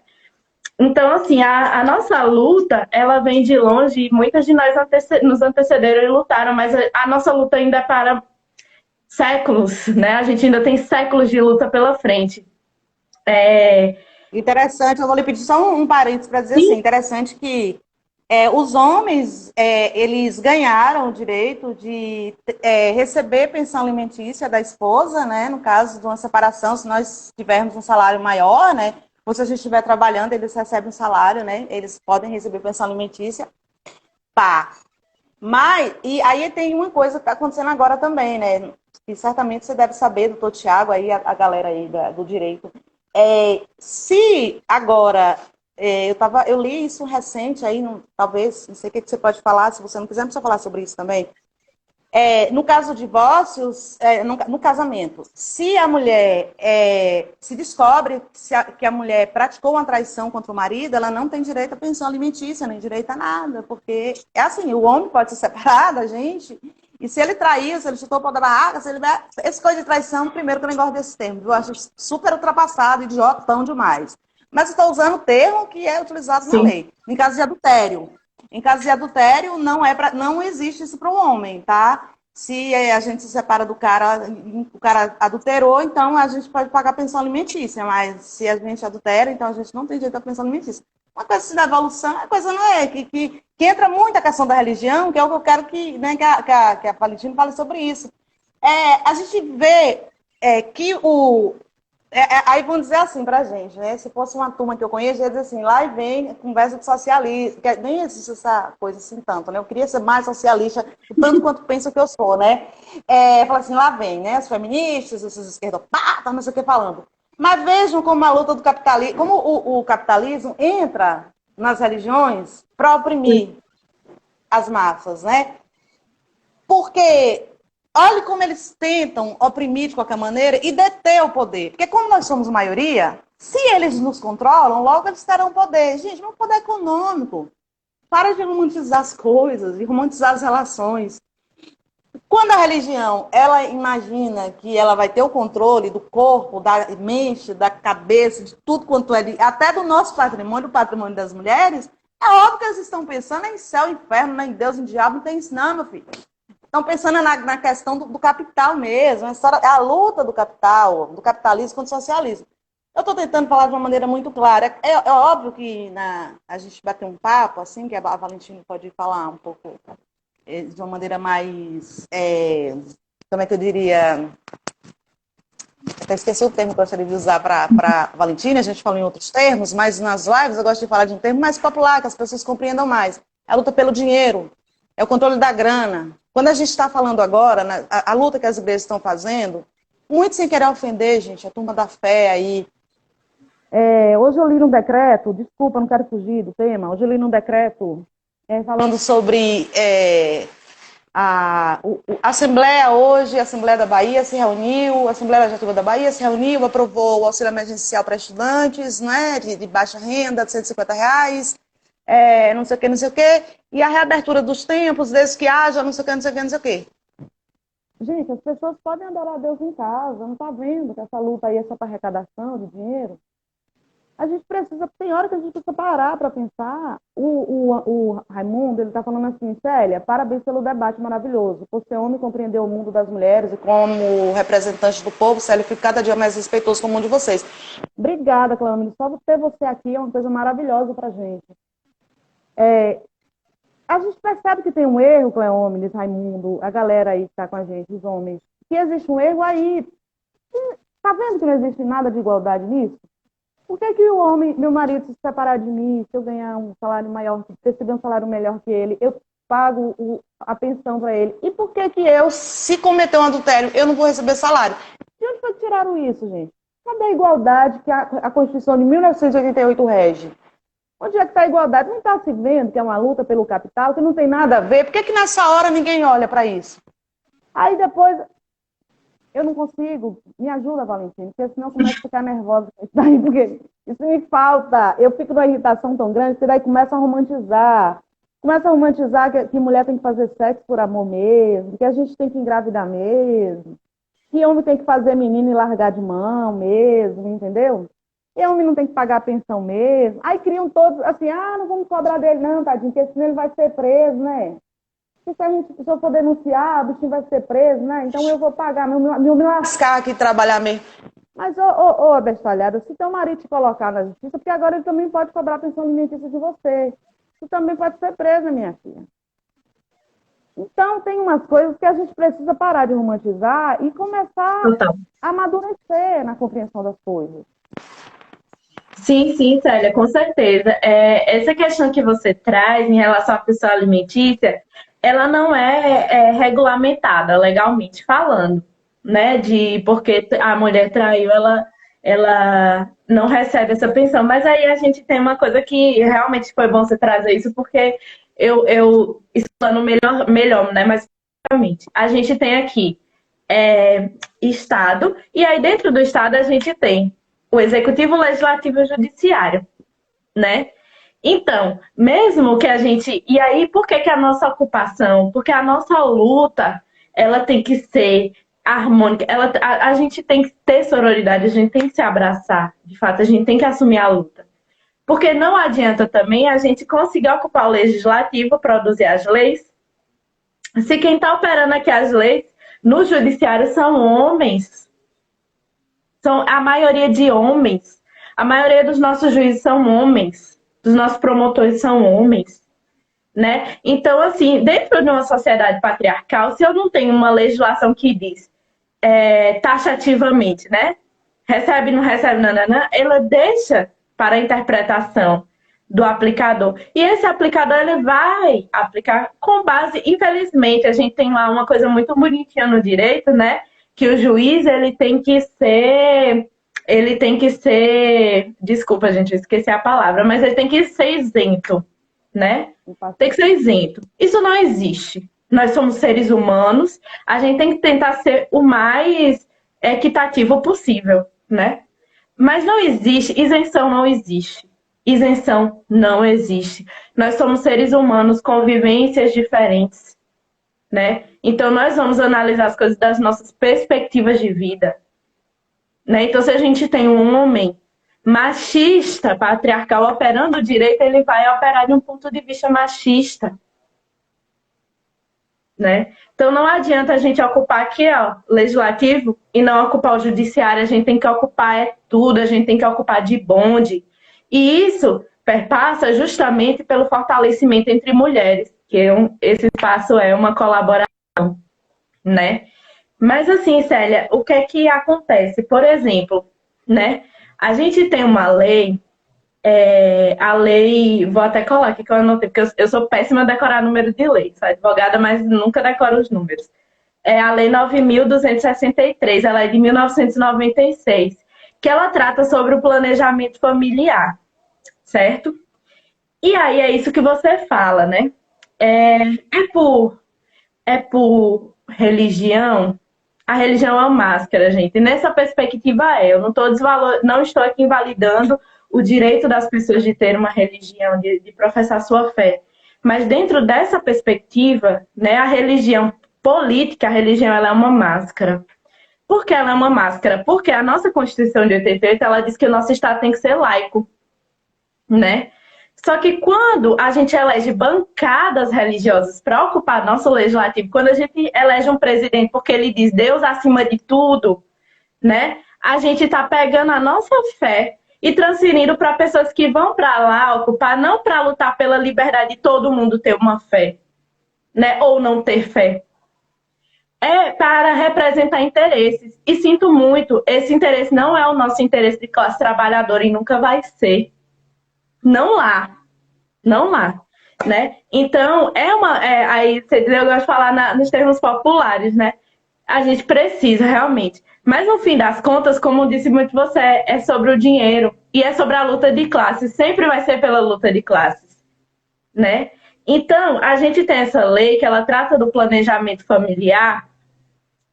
Então, assim, a nossa luta, ela vem de longe e muitas de nós nos antecederam e lutaram, mas a nossa luta ainda é para séculos, né? A gente ainda tem séculos de luta pela frente. Interessante, eu vou lhe pedir só um parênteses para dizer Sim. assim, interessante que os homens, eles ganharam o direito de receber pensão alimentícia da esposa, né? No caso de uma separação, se nós tivermos um salário maior, né? Ou se a gente estiver trabalhando, eles recebem um salário, né? Eles podem receber pensão alimentícia. Pá. Mas, e aí tem uma coisa que está acontecendo agora também, né? E certamente você deve saber, doutor Tiago, aí a galera aí do direito. Se agora, eu li isso recente aí, talvez, não sei o que você pode falar, se você não quiser, não precisa falar sobre isso também. No caso de divórcios, no casamento, se a mulher se descobre que a mulher praticou uma traição contra o marido, ela não tem direito à pensão alimentícia, nem direito a nada, porque é assim, o homem pode se separar da gente E se ele traiu, se ele chutou o pau da barraca, se ele... Essa coisa de traição, primeiro que eu nem gosto desse termo. Eu acho super ultrapassado, idiotão demais. Mas estou usando o termo que é utilizado na lei. Em caso de adultério. Em caso de adultério, não existe isso para o homem, tá? Se a gente se separa do cara, o cara adulterou, então a gente pode pagar pensão alimentícia. Mas se a gente adultera, então a gente não tem direito à pensão alimentícia. Uma coisa assim da evolução, a coisa não é que entra muito a questão da religião, que é o que eu quero que, né, que a Valentina fale sobre isso. A gente vê que aí vão dizer assim pra gente, né? Se fosse uma turma que eu conheço, ia dizer assim, lá e vem conversa de socialista, que nem existe essa coisa assim tanto, né? Eu queria ser mais socialista, tanto quanto penso que eu sou, né? Fala assim, lá vem, né? Os feministas, os esquerdopatas, não sei o que falando. Mas vejam como a luta do capitalismo, como o capitalismo entra nas religiões para oprimir as massas, né? Porque olha como eles tentam oprimir de qualquer maneira e deter o poder. Porque como nós somos maioria, se eles nos controlam, logo eles terão poder. Gente, não é um poder econômico. Para de romantizar as coisas, de romantizar as relações. Quando a religião, ela imagina que ela vai ter o controle do corpo, da mente, da cabeça, de tudo quanto é, até do nosso patrimônio, o patrimônio das mulheres, é óbvio que eles estão pensando em céu, inferno, em Deus, em diabo, não tem isso não, meu filho. Estão pensando na questão do capital mesmo, a luta do capital, do capitalismo contra o socialismo. Eu estou tentando falar de uma maneira muito clara. É óbvio que a gente bater um papo, assim, que a Valentina pode falar um pouco de uma maneira mais, como é que eu diria, até esqueci o termo que eu gostaria de usar para a Valentina, a gente falou em outros termos, mas nas lives eu gosto de falar de um termo mais popular, que as pessoas compreendam mais. É a luta pelo dinheiro, é o controle da grana. Quando a gente está falando agora, a luta que as igrejas estão fazendo, muito sem querer ofender, gente, a turma da fé aí. Hoje eu li num decreto, desculpa, não quero fugir do tema, hoje eu li num decreto falando sobre a Assembleia hoje, a Assembleia da Bahia se reuniu, a Assembleia Legislativa da Bahia se reuniu, aprovou o auxílio emergencial para estudantes, né, de baixa renda, de R$150, não sei o que, e a reabertura dos templos, desde que haja, não sei o que. Gente, as pessoas podem adorar a Deus em casa, não está vendo que essa luta aí é só para arrecadação de dinheiro? A gente precisa, tem hora que a gente precisa parar para pensar. O Raimundo, ele está falando assim, Célia, parabéns pelo debate maravilhoso. Por ser homem, compreender o mundo das mulheres e como representante do povo, Célia, fica cada dia mais respeitoso com o mundo de vocês. Obrigada, Cleomir. Só ter você aqui é uma coisa maravilhosa para a gente. A gente percebe que tem um erro, Cleomir, Raimundo, a galera aí que está com a gente, os homens, que existe um erro aí. Está vendo que não existe nada de igualdade nisso? Por que o homem, meu marido, se separar de mim, se eu ganhar um salário maior, se eu receber um salário melhor que ele, eu pago a pensão para ele? E por que eu, se cometer um adultério, eu não vou receber salário? De onde foi que tiraram isso, gente? Cadê a igualdade que a Constituição de 1988 rege? Onde é que está a igualdade? Não está se vendo que é uma luta pelo capital, que não tem nada a ver? Por que nessa hora ninguém olha para isso? Aí depois... Eu não consigo. Me ajuda, Valentina, porque senão eu começo a ficar nervosa com isso daí, porque isso me falta. Eu fico numa irritação tão grande que daí começa a romantizar. Começa a romantizar que mulher tem que fazer sexo por amor mesmo, que a gente tem que engravidar mesmo, que homem tem que fazer menino e largar de mão mesmo, entendeu? E homem não tem que pagar a pensão mesmo. Aí criam todos assim, não vamos cobrar dele não, tadinho, porque senão ele vai ser preso, né? Se eu for denunciar, o bichinho vai ser preso, né? Então eu vou pagar, me lascar aqui, trabalhar mesmo. Mas, abestalhada, se teu marido te colocar na justiça, porque agora ele também pode cobrar a pensão alimentícia de você. Tu também pode ser presa, minha filha. Então, tem umas coisas que a gente precisa parar de romantizar e começar a amadurecer na compreensão das coisas. Sim, sim, Célia, com certeza. Essa questão que você traz em relação à pensão alimentícia, ela não é regulamentada legalmente falando, né? Porque a mulher traiu, ela não recebe essa pensão. Mas aí a gente tem uma coisa que realmente foi bom você trazer isso, porque eu explano melhor, né? Mas realmente, a gente tem aqui Estado, e aí dentro do Estado a gente tem o Executivo, o Legislativo e o Judiciário, né? Então, mesmo que a gente... E aí, por que a nossa ocupação? Porque a nossa luta ela tem que ser harmônica. A gente tem que ter sororidade, a gente tem que se abraçar. De fato, a gente tem que assumir a luta. Porque não adianta também a gente conseguir ocupar o legislativo, produzir as leis, se quem está operando aqui as leis no judiciário são homens. São a maioria de homens. A maioria dos nossos juízes são homens. Dos nossos promotores são homens. Né? Então, assim, dentro de uma sociedade patriarcal, se eu não tenho uma legislação que diz taxativamente, né? Recebe, não recebe, nananã, ela deixa para a interpretação do aplicador. E esse aplicador, ele vai aplicar com base, infelizmente, a gente tem lá uma coisa muito bonitinha no direito, né? Que o juiz, ele tem que ser, desculpa, gente, eu esqueci a palavra, mas ele tem que ser isento, né? Tem que ser isento. Isso não existe. Nós somos seres humanos, a gente tem que tentar ser o mais equitativo possível, né? Mas não existe, isenção não existe. Isenção não existe. Nós somos seres humanos com vivências diferentes, né? Então nós vamos analisar as coisas das nossas perspectivas de vida, né? Então se a gente tem um homem machista, patriarcal, operando o direito, ele vai operar de um ponto de vista machista, né? Então não adianta a gente ocupar aqui, ó, legislativo e não ocupar o judiciário, a gente tem que ocupar tudo, a gente tem que ocupar de bonde. E isso perpassa justamente pelo fortalecimento entre mulheres, que esse espaço é uma colaboração, né? Mas assim, Célia, o que é que acontece? Por exemplo, né? A gente tem uma lei, a lei, vou até colar aqui que eu anotei, porque eu sou péssima a decorar número de lei, sou advogada, mas nunca decoro os números. É a Lei 9.263, ela é de 1996, que ela trata sobre o planejamento familiar, certo? E aí é isso que você fala, né? É por religião. A religião é uma máscara, gente. E nessa perspectiva eu não estou aqui invalidando o direito das pessoas de ter uma religião, de professar sua fé. Mas dentro dessa perspectiva, né, a religião política, a religião ela é uma máscara. Por que ela é uma máscara? Porque a nossa Constituição de 88, ela diz que o nosso Estado tem que ser laico, né? Só que quando a gente elege bancadas religiosas para ocupar nosso legislativo, quando a gente elege um presidente porque ele diz Deus acima de tudo, né? A gente está pegando a nossa fé e transferindo para pessoas que vão para lá ocupar, não para lutar pela liberdade de todo mundo ter uma fé, né? Ou não ter fé. É para representar interesses. E sinto muito, esse interesse não é o nosso interesse de classe trabalhadora e nunca vai ser. Não lá, né? Então, aí eu gosto de falar nos termos populares, né? A gente precisa realmente. Mas no fim das contas, como disse muito você, é sobre o dinheiro e é sobre a luta de classes. Sempre vai ser pela luta de classes, né? Então, a gente tem essa lei que ela trata do planejamento familiar,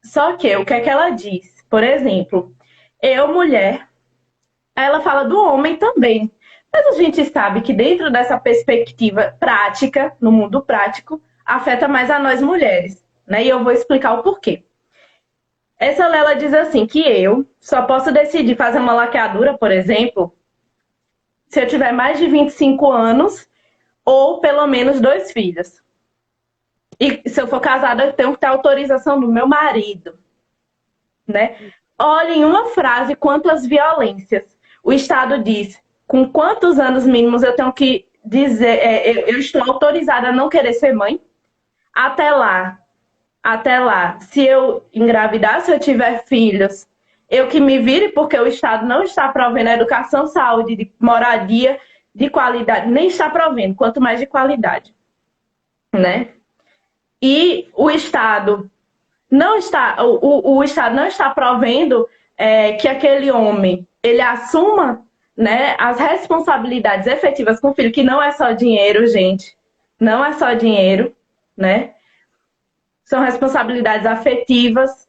só que o que é que ela diz? Por exemplo, mulher, ela fala do homem também. Mas a gente sabe que dentro dessa perspectiva prática, no mundo prático, afeta mais a nós mulheres, né? E eu vou explicar o porquê. Essa lei, ela diz assim, que eu só posso decidir fazer uma laqueadura, por exemplo, se eu tiver mais de 25 anos ou pelo menos 2 filhos. E se eu for casada, eu tenho que ter autorização do meu marido, né? Olha em uma frase quantas violências. O Estado diz com quantos anos mínimos eu tenho que dizer, eu estou autorizada a não querer ser mãe? Até lá, se eu engravidar, se eu tiver filhos, eu que me vire, porque o Estado não está provendo a educação, saúde, de moradia, de qualidade, nem está provendo, quanto mais de qualidade, né? E o Estado não está, o Estado não está provendo que aquele homem, ele assuma, né, as responsabilidades efetivas com o filho, que não é só dinheiro, gente. Não é só dinheiro, né? São responsabilidades afetivas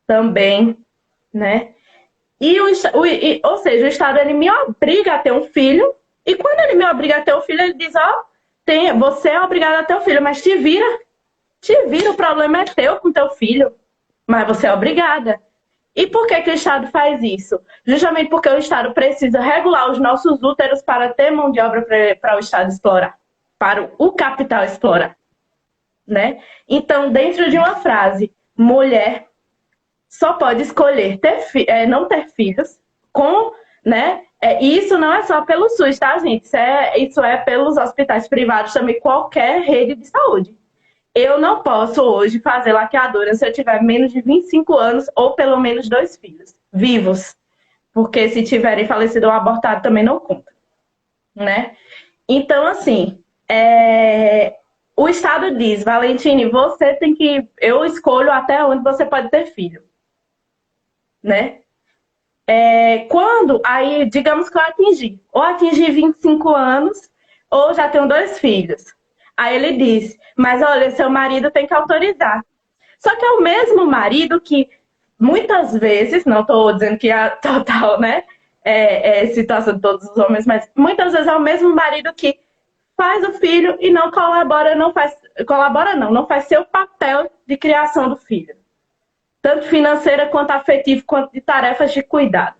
também, né? Ou seja, o Estado, ele me obriga a ter um filho, e quando ele me obriga a ter um filho, ele diz, ó, você é obrigado a ter um filho, mas te Te vira, o problema é teu com teu filho, mas você é obrigada. E por que que o Estado faz isso? Justamente porque o Estado precisa regular os nossos úteros para ter mão de obra para o Estado explorar, para o capital explorar, né? Então, dentro de uma frase, mulher só pode escolher não ter filhos com, né? E isso não é só pelo SUS, tá, gente? Isso é pelos hospitais privados também, qualquer rede de saúde. Eu não posso hoje fazer laqueadura se eu tiver menos de 25 anos ou pelo menos 2 filhos vivos. Porque se tiverem falecido ou abortado também não conta, né? Então, assim, o Estado diz, Valentine, você tem que... Eu escolho até onde você pode ter filho, né? Aí, digamos que eu atingi 25 anos, ou já tenho 2 filhos. Aí ele diz, mas olha, seu marido tem que autorizar. Só que é o mesmo marido que, muitas vezes, não estou dizendo que é total, né? Situação de todos os homens, mas muitas vezes é o mesmo marido que faz o filho e não colabora, não faz seu papel de criação do filho. Tanto financeira, quanto afetivo, quanto de tarefas de cuidado,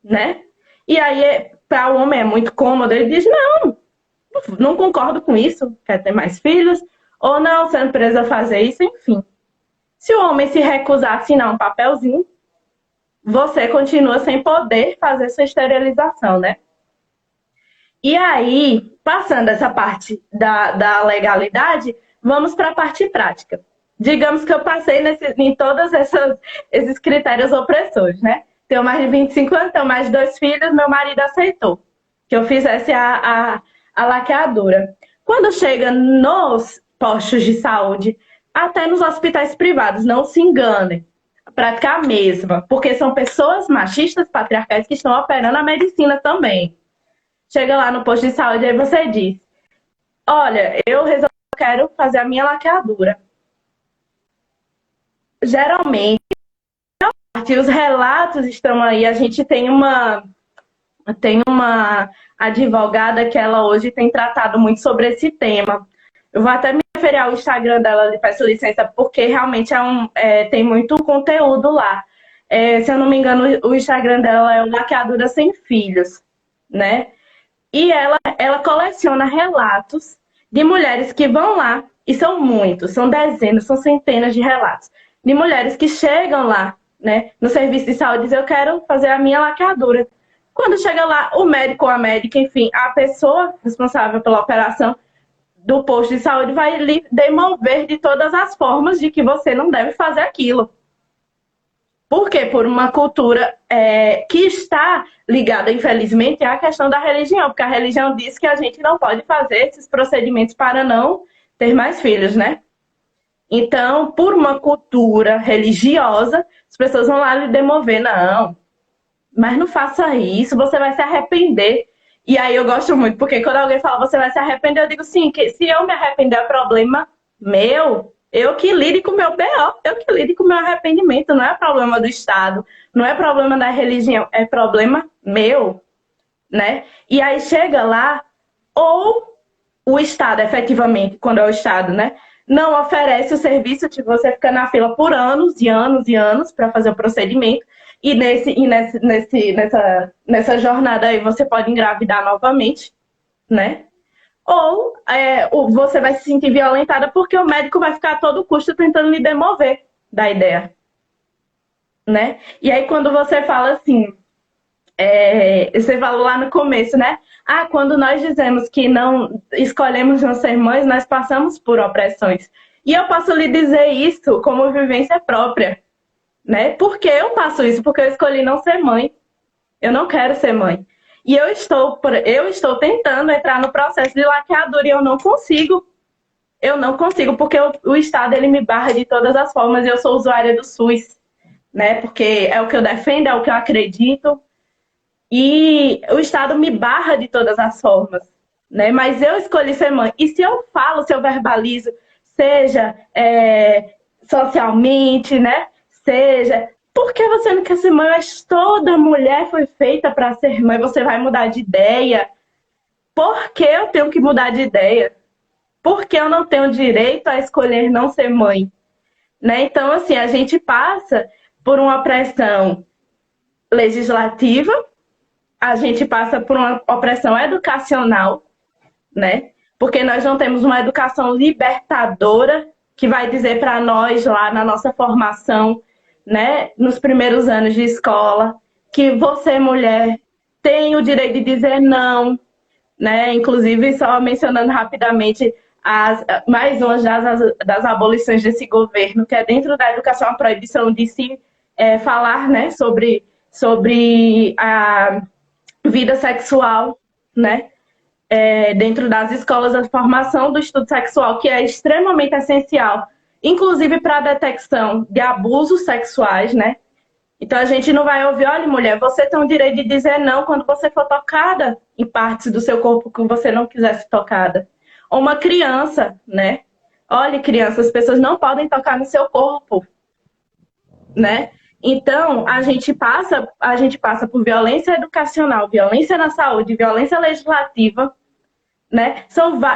né? E aí, para o homem é muito cômodo, ele diz, não concordo com isso, quer ter mais filhos, ou não, você não precisa fazer isso, enfim. Se o homem se recusar a assinar um papelzinho, você continua sem poder fazer sua esterilização, né? E aí, passando essa parte da legalidade, vamos para a parte prática. Digamos que eu passei em todos esses critérios opressores, né? Tenho mais de 25 anos, tenho mais de 2 filhos, meu marido aceitou que eu fizesse a laqueadura. Quando chega nos postos de saúde, até nos hospitais privados, não se enganem, a prática é a mesma, porque são pessoas machistas, patriarcais, que estão operando a medicina também. Chega lá no posto de saúde e você diz, olha, eu quero fazer a minha laqueadura. Geralmente, os relatos estão aí, a gente tem uma advogada que ela hoje tem tratado muito sobre esse tema. Eu vou até me referir ao Instagram dela, peço licença, porque realmente tem muito conteúdo lá. Se eu não me engano, o Instagram dela é o Laqueadura Sem Filhos, né? E ela coleciona relatos de mulheres que vão lá, e são muitos, são dezenas, são centenas de relatos, de mulheres que chegam lá, né, no serviço de saúde e dizem, eu quero fazer a minha laqueadura. Quando chega lá, o médico ou a médica, enfim, a pessoa responsável pela operação do posto de saúde vai lhe demover de todas as formas de que você não deve fazer aquilo. Por quê? Por uma cultura que está ligada, infelizmente, à questão da religião, porque a religião diz que a gente não pode fazer esses procedimentos para não ter mais filhos, né? Então, por uma cultura religiosa, as pessoas vão lá lhe demover, não, mas não faça isso, você vai se arrepender. E aí eu gosto muito, porque quando alguém fala você vai se arrepender, eu digo sim, que se eu me arrepender é problema meu, eu que lide com o meu BO, eu que lide com o meu arrependimento, não é problema do Estado, não é problema da religião, é problema meu, né? E aí chega lá, ou o Estado, efetivamente, quando é o Estado, né, não oferece o serviço, tipo, você fica na fila por anos e anos e anos para fazer o procedimento, e nessa jornada aí você pode engravidar novamente, né? Ou você vai se sentir violentada porque o médico vai ficar a todo custo tentando lhe demover da ideia, né? E aí quando você fala assim, você falou lá no começo, né? Quando nós dizemos que não escolhemos não ser mães, nós passamos por opressões. E eu posso lhe dizer isso como vivência própria, né? Por que eu faço isso? Porque eu escolhi não ser mãe. Eu não quero ser mãe. E eu estou tentando entrar no processo de laqueadura e eu não consigo. Eu não consigo, porque o Estado ele me barra de todas as formas. Eu sou usuária do SUS, né? Porque é o que eu defendo, é o que eu acredito. E o Estado me barra de todas as formas, né? Mas eu escolhi ser mãe. E se eu falo, se eu verbalizo, seja socialmente, né? Seja, por que você não quer ser mãe? Mas toda mulher foi feita para ser mãe. Você vai mudar de ideia. Por que eu tenho que mudar de ideia? Por que eu não tenho direito a escolher não ser mãe? Né? Então, assim, a gente passa por uma pressão legislativa, a gente passa por uma opressão educacional, né? Porque nós não temos uma educação libertadora que vai dizer para nós lá na nossa formação, né, nos primeiros anos de escola, que você, mulher, tem o direito de dizer não, né? Inclusive, só mencionando rapidamente mais uma das abolições desse governo, que é dentro da educação a proibição de se falar, né, sobre a vida sexual, né? Dentro das escolas, a formação do estudo sexual, que é extremamente essencial, inclusive para a detecção de abusos sexuais, né? Então a gente não vai ouvir, olha, mulher, você tem o direito de dizer não quando você for tocada em partes do seu corpo que você não quisesse tocada. Ou uma criança, né? Olha, criança, as pessoas não podem tocar no seu corpo, né? Então, a gente passa por violência educacional, violência na saúde, violência legislativa, né?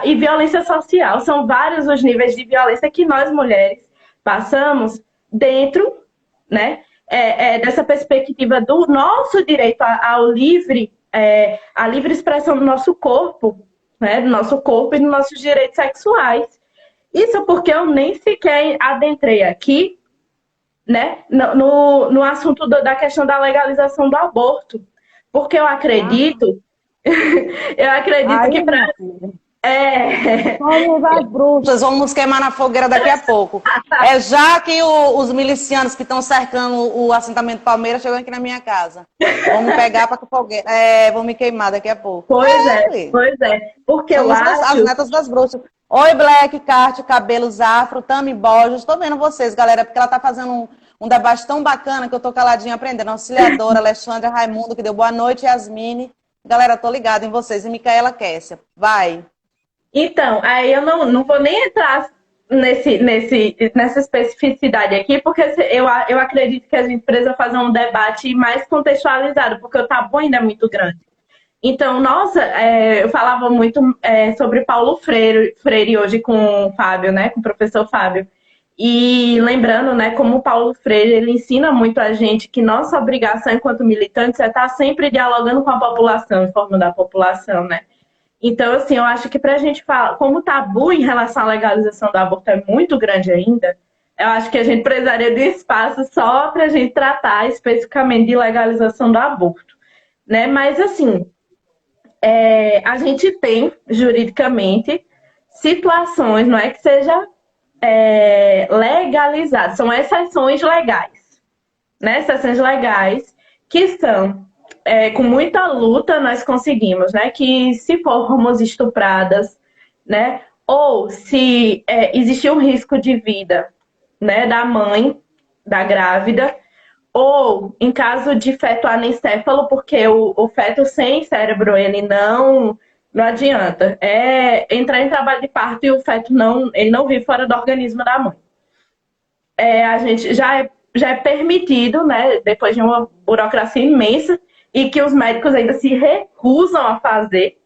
E violência social. São vários os níveis de violência que nós, mulheres, passamos dentro, né, dessa perspectiva do nosso direito ao livre, à livre expressão do nosso corpo, né, do nosso corpo e dos nossos direitos sexuais. Isso porque eu nem sequer adentrei aqui, né, no assunto da questão da legalização do aborto. Porque eu acredito, eu acredito que para... Somos as bruxas, vamos queimar na fogueira daqui a pouco. Já que os milicianos que estão cercando o assentamento Palmeiras chegam aqui na minha casa. Vamos pegar para a fogueira. Vão me queimar daqui a pouco. Pois é. Porque somos eu acho... as netas das bruxas. Oi, Black, Cart, Cabelos Afro, Tami Borges. Estou vendo vocês, galera, porque ela está fazendo um debate tão bacana que eu estou caladinha aprendendo. Auxiliadora, Alexandra Raimundo, que deu boa noite, Yasmine. Galera, tô ligada em vocês. E Micaela Kessia. Vai. Então, aí eu não vou nem entrar nessa especificidade aqui, porque eu acredito que a gente precisa fazer um debate mais contextualizado, porque o tabu ainda é muito grande. Então, eu falava muito sobre Paulo Freire hoje com o Fábio, né, com o professor Fábio. E lembrando, né, como o Paulo Freire, ele ensina muito a gente que nossa obrigação enquanto militantes é estar sempre dialogando com a população, informando a população, né? Então, assim, eu acho que para a gente falar, como o tabu em relação à legalização do aborto é muito grande ainda, eu acho que a gente precisaria de um espaço só para a gente tratar especificamente de legalização do aborto, né? Mas, assim, a gente tem, juridicamente, situações, não é que seja legalizado, são exceções legais, né? Exceções legais que são... com muita luta nós conseguimos, né, que se formos estupradas, né, ou se existir um risco de vida, né, da mãe, da grávida, ou em caso de feto anencéfalo, porque o feto sem cérebro, ele não adianta, entrar em trabalho de parto e o feto ele não vive fora do organismo da mãe. A gente já é permitido, né, depois de uma burocracia imensa, e que os médicos ainda se recusam a fazer,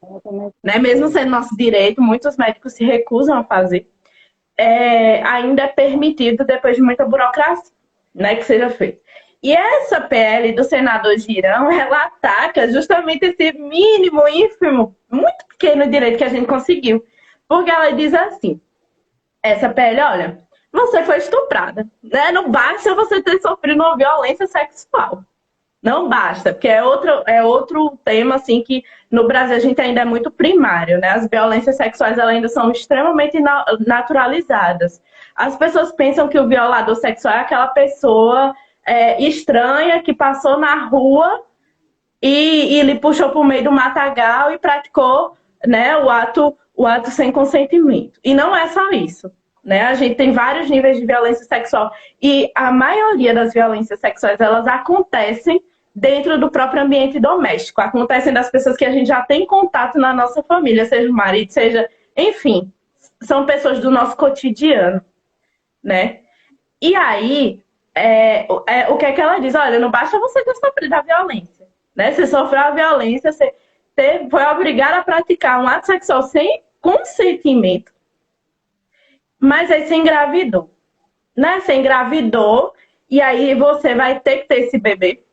né? Mesmo sendo nosso direito, muitos médicos se recusam a fazer. Ainda é permitido, depois de muita burocracia, né, que seja feito. E essa PL do senador Girão, ela ataca justamente esse mínimo, ínfimo, muito pequeno direito que a gente conseguiu. Porque ela diz assim, essa PL, olha, você foi estuprada, né? Não basta você ter sofrido uma violência sexual. Não basta, porque é outro tema assim que no Brasil a gente ainda é muito primário, né? As violências sexuais elas ainda são extremamente naturalizadas. As pessoas pensam que o violador sexual é aquela pessoa estranha que passou na rua e lhe puxou para o meio do matagal e praticou, né, o ato sem consentimento. E não é só isso. Né? A gente tem vários níveis de violência sexual e a maioria das violências sexuais elas acontecem dentro do próprio ambiente doméstico, acontecem das pessoas que a gente já tem contato na nossa família, seja o marido, seja, enfim, são pessoas do nosso cotidiano, né? E aí, o que é que ela diz? Olha, não basta você ter sofrido a violência, né? Você sofreu a violência, você foi obrigado a praticar um ato sexual sem consentimento, Mas aí você engravidou, né? Você engravidou e aí você vai ter que ter esse bebê,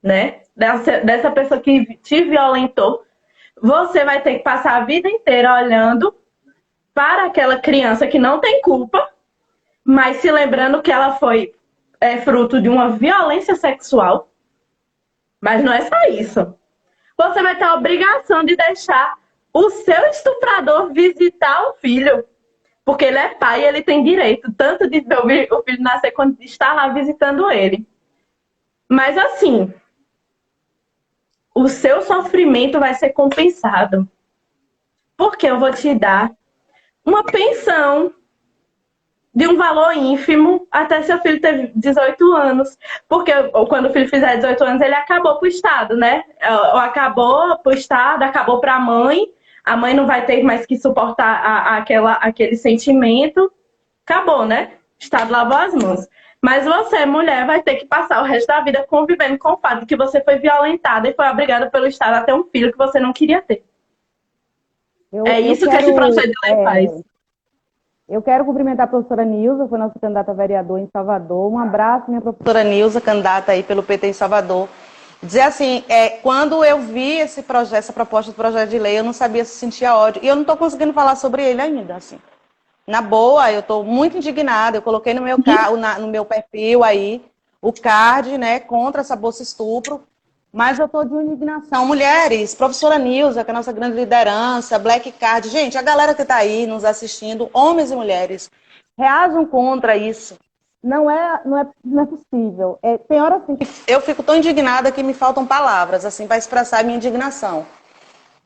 né? Dessa pessoa que te violentou. Você vai ter que passar a vida inteira olhando para aquela criança que não tem culpa, mas se lembrando que ela foi fruto de uma violência sexual. Mas não é só isso. Você vai ter a obrigação de deixar o seu estuprador visitar o filho. Porque ele é pai e ele tem direito tanto de ver o filho nascer quanto de estar lá visitando ele. Mas assim, o seu sofrimento vai ser compensado. Porque eu vou te dar uma pensão de um valor ínfimo até seu filho ter 18 anos. Porque quando o filho fizer 18 anos, ele acabou para o Estado, né? Ou acabou para o Estado, acabou para a mãe não vai ter mais que suportar aquele sentimento. Acabou, né? O Estado lavou as mãos. Mas você, mulher, vai ter que passar o resto da vida convivendo com o fato de que você foi violentada e foi obrigada pelo Estado a ter um filho que você não queria ter. É isso que esse projeto de lei faz. Eu quero cumprimentar a professora Nilza, foi nossa candidata a vereador em Salvador. Um abraço, minha professora Nilza, candidata aí pelo PT em Salvador. Dizer assim, quando eu vi esse projeto, essa proposta de projeto de lei, eu não sabia se sentia ódio. E eu não estou conseguindo falar sobre ele ainda, assim. Na boa, eu estou muito indignada. Eu coloquei no meu perfil aí o card, né, contra essa bolsa estupro. Mas eu estou de indignação. Mulheres, professora Nilza, que é a nossa grande liderança, Black Card, gente, a galera que está aí nos assistindo, homens e mulheres, reajam contra isso. Não é possível. Tem hora assim que eu fico tão indignada que me faltam palavras assim para expressar a minha indignação.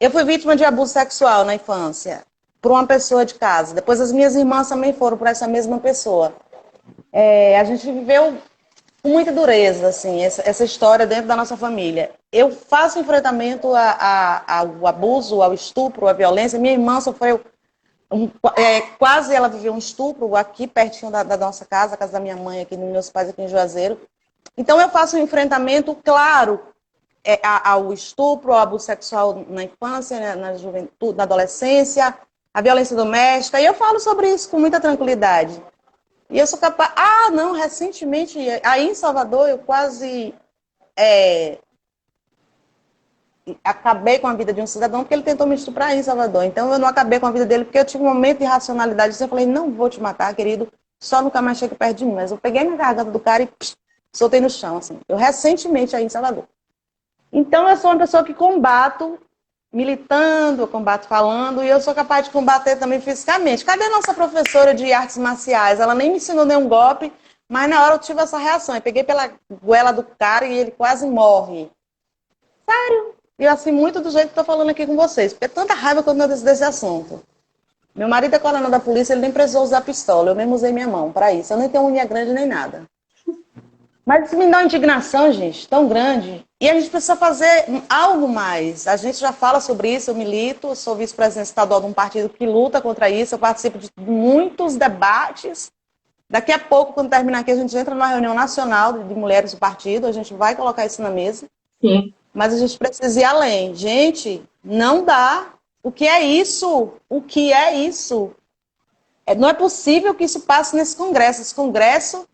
Eu fui vítima de abuso sexual na infância por uma pessoa de casa. Depois as minhas irmãs também foram por essa mesma pessoa. A gente viveu com muita dureza, assim, essa história dentro da nossa família. Eu faço enfrentamento ao abuso, ao estupro, à violência. Minha irmã sofreu, quase ela viveu um estupro aqui pertinho da nossa casa, a casa da minha mãe, aqui nos meus pais, aqui em Juazeiro. Então eu faço um enfrentamento, claro, ao estupro, ao abuso sexual na infância, né, na juventude, na adolescência, a violência doméstica, e eu falo sobre isso com muita tranquilidade. E eu sou capaz... não, recentemente, aí em Salvador, eu quase acabei com a vida de um cidadão porque ele tentou me estuprar aí em Salvador. Então eu não acabei com a vida dele porque eu tive um momento de racionalidade. Eu falei, não vou te matar, querido, só nunca mais chegue perto de mim. Mas eu peguei na garganta do cara e soltei no chão, assim. Eu recentemente aí em Salvador. Então eu sou uma pessoa que combato militando, eu combato falando, e eu sou capaz de combater também fisicamente. Cadê a nossa professora de artes marciais? Ela nem me ensinou nenhum golpe, mas na hora eu tive essa reação. Eu peguei pela goela do cara e ele quase morre. Sério. E assim, muito do jeito que estou falando aqui com vocês, porque é tanta raiva quando eu desse assunto. Meu marido é coronel da polícia, ele nem precisou usar pistola, eu mesmo usei minha mão para isso. Eu nem tenho unha grande nem nada. Mas isso me dá uma indignação, gente, tão grande. E a gente precisa fazer algo mais. A gente já fala sobre isso, eu milito, eu sou vice-presidente estadual de um partido que luta contra isso, eu participo de muitos debates. Daqui a pouco, quando terminar aqui, a gente entra numa reunião nacional de mulheres do partido, a gente vai colocar isso na mesa. Sim. Mas a gente precisa ir além. Gente, não dá. O que é isso? O que é isso? Não é possível que isso passe nesse Congresso.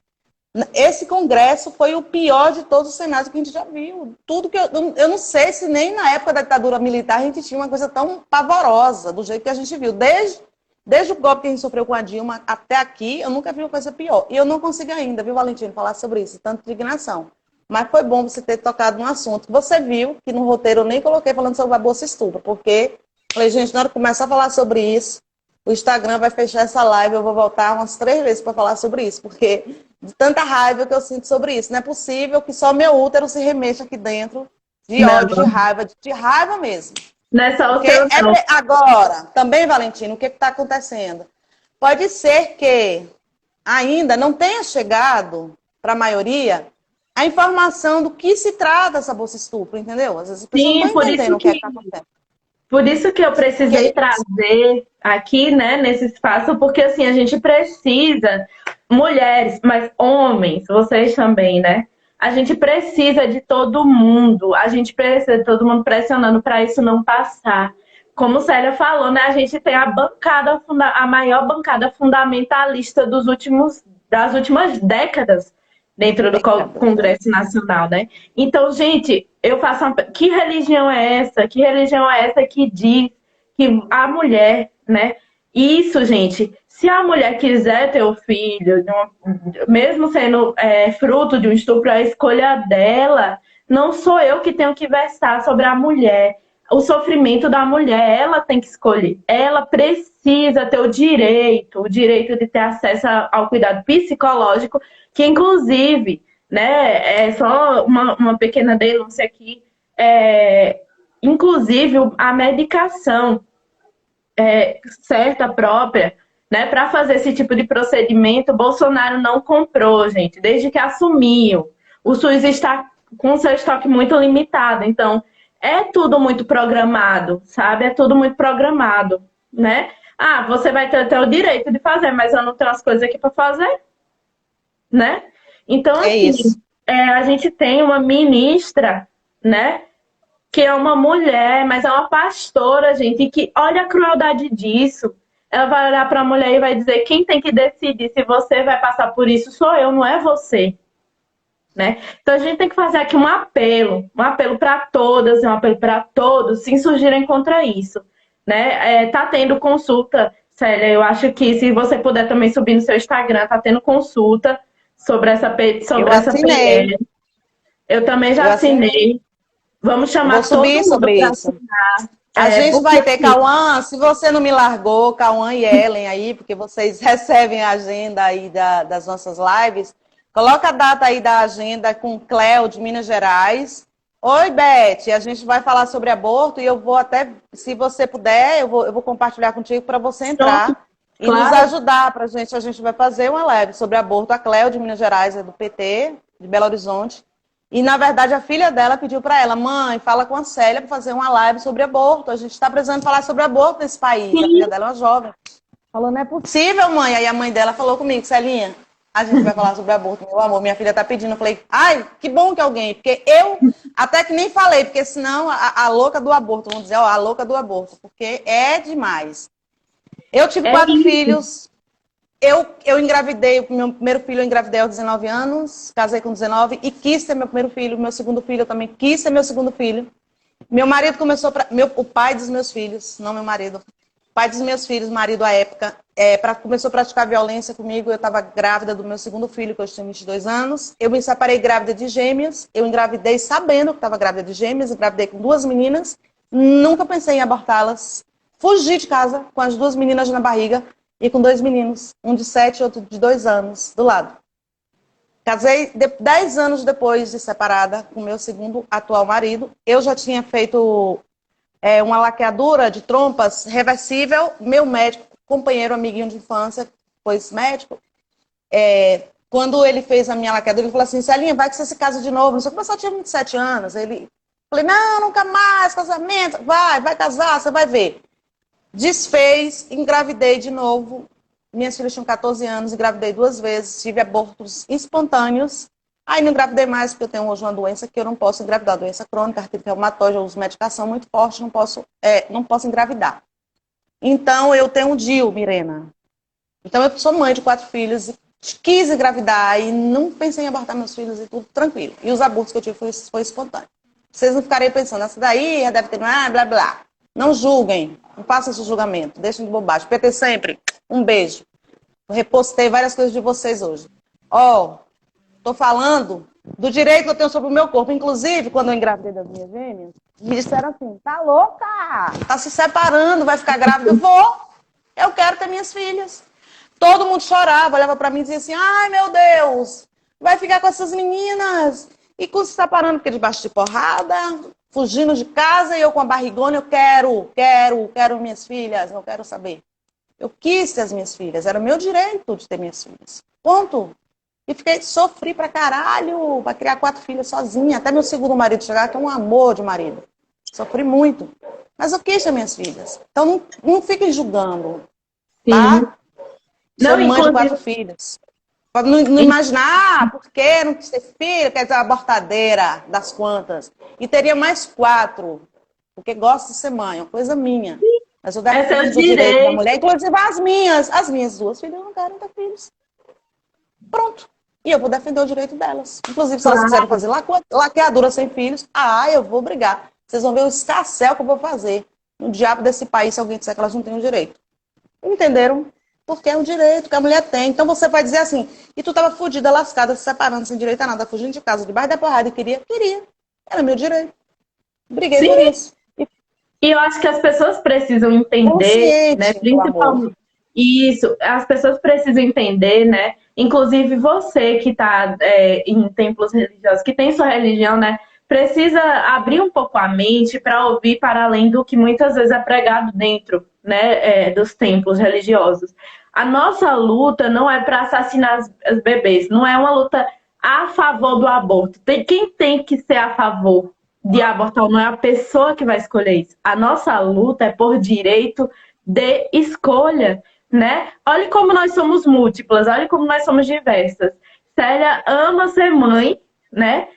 Esse Congresso foi o pior de todos os cenários que a gente já viu. Tudo que eu não sei se nem na época da ditadura militar a gente tinha uma coisa tão pavorosa do jeito que a gente viu. Desde o golpe que a gente sofreu com a Dilma até aqui, eu nunca vi uma coisa pior. E eu não consigo ainda, viu, Valentino, falar sobre isso, tanta indignação. Mas foi bom você ter tocado no assunto. Você viu que no roteiro eu nem coloquei falando sobre a bolsa estupro, porque falei, gente, na hora que começar a falar sobre isso, o Instagram vai fechar essa live, eu vou voltar umas 3 vezes para falar sobre isso, porque de tanta raiva que eu sinto sobre isso. Não é possível que só meu útero se remexa aqui dentro de ódio, de raiva mesmo. Nessa outra agora, também, Valentino, o que está acontecendo? Pode ser que ainda não tenha chegado para a maioria a informação do que se trata essa bolsa estupro, entendeu? Às vezes as pessoas não estão entendendo o que está acontecendo. Por isso que eu precisei trazer aqui, né, nesse espaço, porque assim, a gente precisa, mulheres, mas homens, vocês também, né? A gente precisa de todo mundo, a gente precisa de todo mundo pressionando para isso não passar. como Célia falou, né, a gente tem a bancada, a maior bancada fundamentalista das últimas décadas dentro do Décadas. Congresso Nacional, né? Então, gente, eu faço uma... Que religião é essa? Que religião é essa que diz que a mulher, né? Isso, gente, se a mulher quiser ter o filho, mesmo sendo fruto de um estupro, é a escolha dela. Não sou eu que tenho que versar sobre a mulher. O sofrimento da mulher, ela tem que escolher. Ela precisa ter o direito de ter acesso ao cuidado psicológico, que inclusive, né, é só uma pequena denúncia aqui, inclusive a medicação certa, própria, né, para fazer esse tipo de procedimento, Bolsonaro não comprou, gente, desde que assumiu. O SUS está com seu estoque muito limitado, então é tudo muito programado, sabe? É tudo muito programado, né? Ah, você vai ter o direito de fazer, mas eu não tenho as coisas aqui para fazer, né? Então, É assim, isso. a gente tem uma ministra, né? Que é uma mulher, mas é uma pastora, gente, e que olha a crueldade disso. Ela vai olhar para a mulher e vai dizer: quem tem que decidir se você vai passar por isso sou eu, não é você. Né? Então a gente tem que fazer aqui um apelo para todas, um apelo para todos se insurgirem contra isso. Né? Tá tendo consulta, Célia, eu acho que se você puder também subir no seu Instagram, tá tendo consulta sobre Eu sobre essa assinei. PL. Eu também já Eu assinei. assinei. Vamos Eu vou chamar todo subir mundo sobre para isso. assinar. A gente Porque vai ter, assim, Cauã, se você não me largou, Cauã e Ellen aí, porque vocês recebem a agenda aí das nossas lives, coloca a data aí da agenda com Cléo, de Minas Gerais. Oi, Beth, a gente vai falar sobre aborto e eu vou até, se você puder, eu vou compartilhar contigo para você pronto, entrar e nos claro. ajudar para a gente vai fazer uma live sobre aborto. A Cléo, de Minas Gerais, é do PT, de Belo Horizonte. E, na verdade, a filha dela pediu para ela: mãe, fala com a Célia para fazer uma live sobre aborto. A gente está precisando falar sobre aborto nesse país. A filha Sim, dela é uma jovem. Falou: não é possível, mãe. Aí a mãe dela falou comigo: Celinha, a gente vai falar sobre aborto, meu amor. Minha filha está pedindo. Eu falei: ai, que bom que alguém. Porque eu até que nem falei, porque senão a louca do aborto, vamos dizer, ó, a louca do aborto. Porque é demais. Eu tive é 4 isso. filhos. Eu engravidei, o meu primeiro filho eu engravidei aos 19 anos, casei com 19 e quis ter meu primeiro filho. Meu segundo filho eu também quis ter meu segundo filho. Meu marido começou, o pai dos meus filhos, não meu marido, o pai dos meus filhos, marido à época, começou a praticar violência comigo. Eu estava grávida do meu segundo filho, que eu tinha 22 anos. Eu me separei grávida de gêmeos, eu engravidei sabendo que estava grávida de gêmeos, engravidei com 2 meninas, nunca pensei em abortá-las. Fugi de casa com as 2 meninas na barriga e com 2 meninos, um de 7 e outro de 2 anos, do lado. Casei 10 anos depois de separada com meu segundo atual marido. Eu já tinha feito uma laqueadura de trompas reversível. Meu médico, companheiro, amiguinho de infância, foi médico. Quando ele fez a minha laqueadura, ele falou assim: Celinha, vai que você se casa de novo. Não sei como eu só tinha 27 anos. Falei: não, nunca mais, casamento. Vai casar, você vai ver. Desfez, engravidei de novo. Minhas filhas tinham 14 anos, engravidei 2 vezes, tive abortos espontâneos. Aí não engravidei mais, porque eu tenho hoje uma doença que eu não posso engravidar, doença crônica, artrite reumatoide, eu uso medicação muito forte, não posso engravidar. Então, eu tenho um DIU, Mirena. Então, eu sou mãe de 4 filhos, quis engravidar e não pensei em abortar meus filhos e tudo tranquilo. E os abortos que eu tive foi espontâneo. Vocês não ficarem pensando, essa daí já deve ter, blá, blá. Não julguem, não façam esse julgamento, deixem de bobagem. PT sempre, um beijo. Eu repostei várias coisas de vocês hoje. Tô falando do direito que eu tenho sobre o meu corpo. Inclusive, quando eu engravidei das minhas gêmeas, me disseram assim: tá louca? Tá se separando, vai ficar grávida? Eu quero ter minhas filhas. Todo mundo chorava, olhava pra mim e dizia assim: ai, meu Deus, vai ficar com essas meninas. E se separando, porque debaixo de porrada, fugindo de casa, e eu com a barrigona, eu quero minhas filhas, não quero saber. Eu quis ter as minhas filhas, era meu direito de ter minhas filhas. Ponto. E sofri pra caralho, pra criar 4 filhas sozinha, até meu segundo marido chegar, que é um amor de marido. Sofri muito. Mas eu quis ter minhas filhas. Então não fiquem julgando, Sim. tá? Sou Não, mãe de 4 inclusive, filhos. Pode não imaginar, por que não quis ter filho? Quer dizer, a abortadeira das quantas. E teria mais 4. porque gosto de ser mãe, é uma coisa minha. Mas eu É seu defendo o direito da direito. mulher, inclusive as minhas duas filhas não querem ter filhos. Pronto. E eu vou defender o direito delas. Inclusive, se elas quiserem Claro. fazer laqueadura sem filhos, eu vou brigar. Vocês vão ver o escarcéu que eu vou fazer no diabo desse país se alguém disser que elas não têm o direito. Entenderam? Porque é um direito que a mulher tem. Então você vai dizer assim, e tu tava fudida, lascada, se separando, sem direito a nada, fugindo de casa, debaixo da porrada, e queria? Queria. Era meu direito. Briguei por Sim, isso. E e eu acho que as pessoas precisam entender, né, consciente do amor. principalmente isso, as pessoas precisam entender, né, inclusive você que está em templos religiosos, que tem sua religião, né, precisa abrir um pouco a mente para ouvir para além do que muitas vezes é pregado dentro, né, dos templos religiosos. A nossa luta não é para assassinar as bebês, não é uma luta a favor do aborto. Quem tem que ser a favor de abortar não é a pessoa que vai escolher isso. A nossa luta é por direito de escolha, né? Olha como nós somos múltiplas, olha como nós somos diversas. Célia ama ser mãe, né?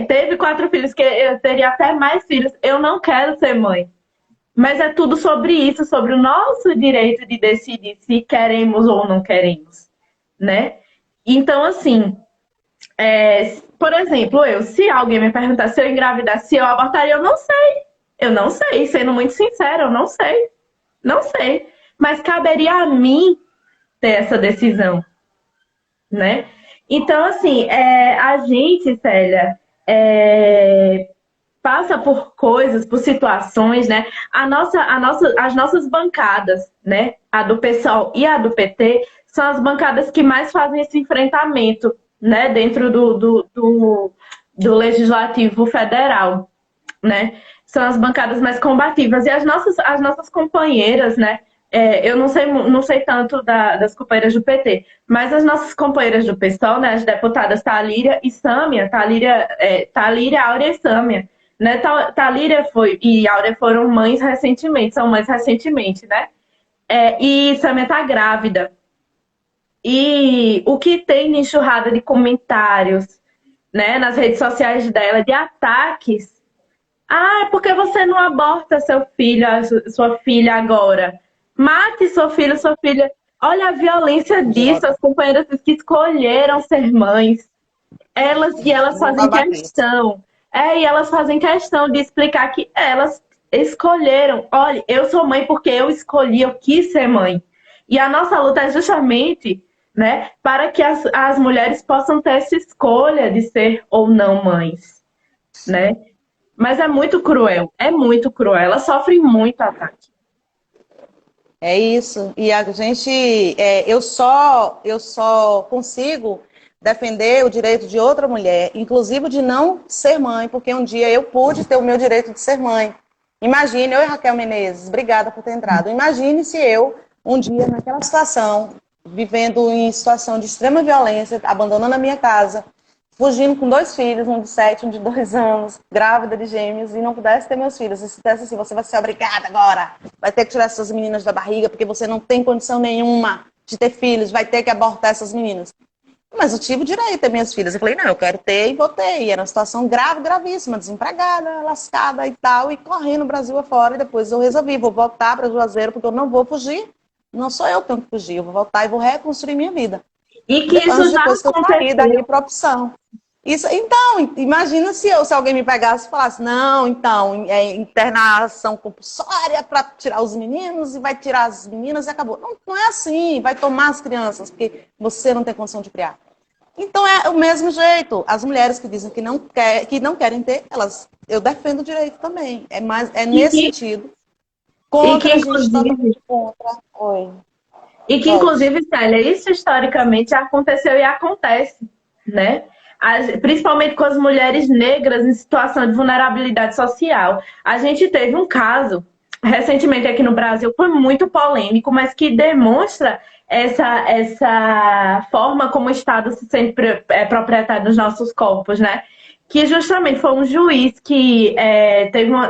Teve 4 filhos, que eu teria até mais filhos. Eu não quero ser mãe. Mas é tudo sobre isso, sobre o nosso direito de decidir se queremos ou não queremos, né? Então, assim, por exemplo, se alguém me perguntar se eu engravidasse, se eu abortaria, eu não sei. Eu não sei, sendo muito sincera, eu não sei. Não sei. Mas caberia a mim ter essa decisão, né? Então, assim, a gente, Célia, passa por coisas, por situações, né? As nossas bancadas, né? A do PSOL e a do PT, são as bancadas que mais fazem esse enfrentamento, né? Dentro do Legislativo Federal, né? São as bancadas mais combativas. E as nossas companheiras, né? Eu não sei tanto das companheiras do PT, mas as nossas companheiras do PSOL, né? As deputadas Talíria e Sâmia, Talíria, Áurea e Sâmia, né? Talíria e Áurea foram mães recentemente, são mães recentemente, né? E Sâmia tá grávida. E o que tem de enxurrada de comentários, né, nas redes sociais dela, de ataques. É porque você não aborta seu filho, sua filha agora. Mate seu filho, sua filha. Olha a violência disso, as companheiras que escolheram ser mães. Elas Não fazem babaquice. questão. E elas fazem questão de explicar que elas escolheram. Olha, eu sou mãe porque eu escolhi, eu quis ser mãe. E a nossa luta é justamente, né, para que as mulheres possam ter essa escolha de ser ou não mães, né? Mas é muito cruel. Elas sofrem muito ataque. É isso. E a gente, eu só consigo defender o direito de outra mulher, inclusive de não ser mãe, porque um dia eu pude ter o meu direito de ser mãe. Imagine, eu e Raquel Menezes, obrigada por ter entrado. Imagine se eu, um dia, naquela situação, vivendo em situação de extrema violência, abandonando a minha casa, fugindo com 2 filhos, um de 7, um de 2 anos, grávida de gêmeos, e não pudesse ter meus filhos. E se dissesse assim, você vai ser obrigada agora, vai ter que tirar essas meninas da barriga, porque você não tem condição nenhuma de ter filhos, vai ter que abortar essas meninas. Mas eu tive o direito de ter minhas filhas. Eu falei, não, eu quero ter e vou ter. E era uma situação grave, gravíssima, desempregada, lascada e tal, e correndo o Brasil afora. E depois eu resolvi, vou voltar para Juazeiro, porque eu não vou fugir. Não sou eu que tenho que fugir, eu vou voltar e vou reconstruir minha vida. E que isso já Depois que eu saí dali aconteceu. para opção. Isso, então, imagina se alguém me pegasse e falasse, não, então, internação compulsória para tirar os meninos e vai tirar as meninas e acabou. Não, não é assim, vai tomar as crianças, porque você não tem condição de criar. Então é o mesmo jeito. As mulheres que dizem que não querem ter, eu defendo o direito também. É E nesse que, sentido. e que Contra a gente, inclusive, totalmente contra. Oi, E que, pode. inclusive, Célia, isso historicamente aconteceu e acontece, né? Principalmente com as mulheres negras em situação de vulnerabilidade social. A gente teve um caso recentemente aqui no Brasil, foi muito polêmico, mas que demonstra essa forma como o Estado se sente proprietário dos nossos corpos, né? Que justamente foi um juiz que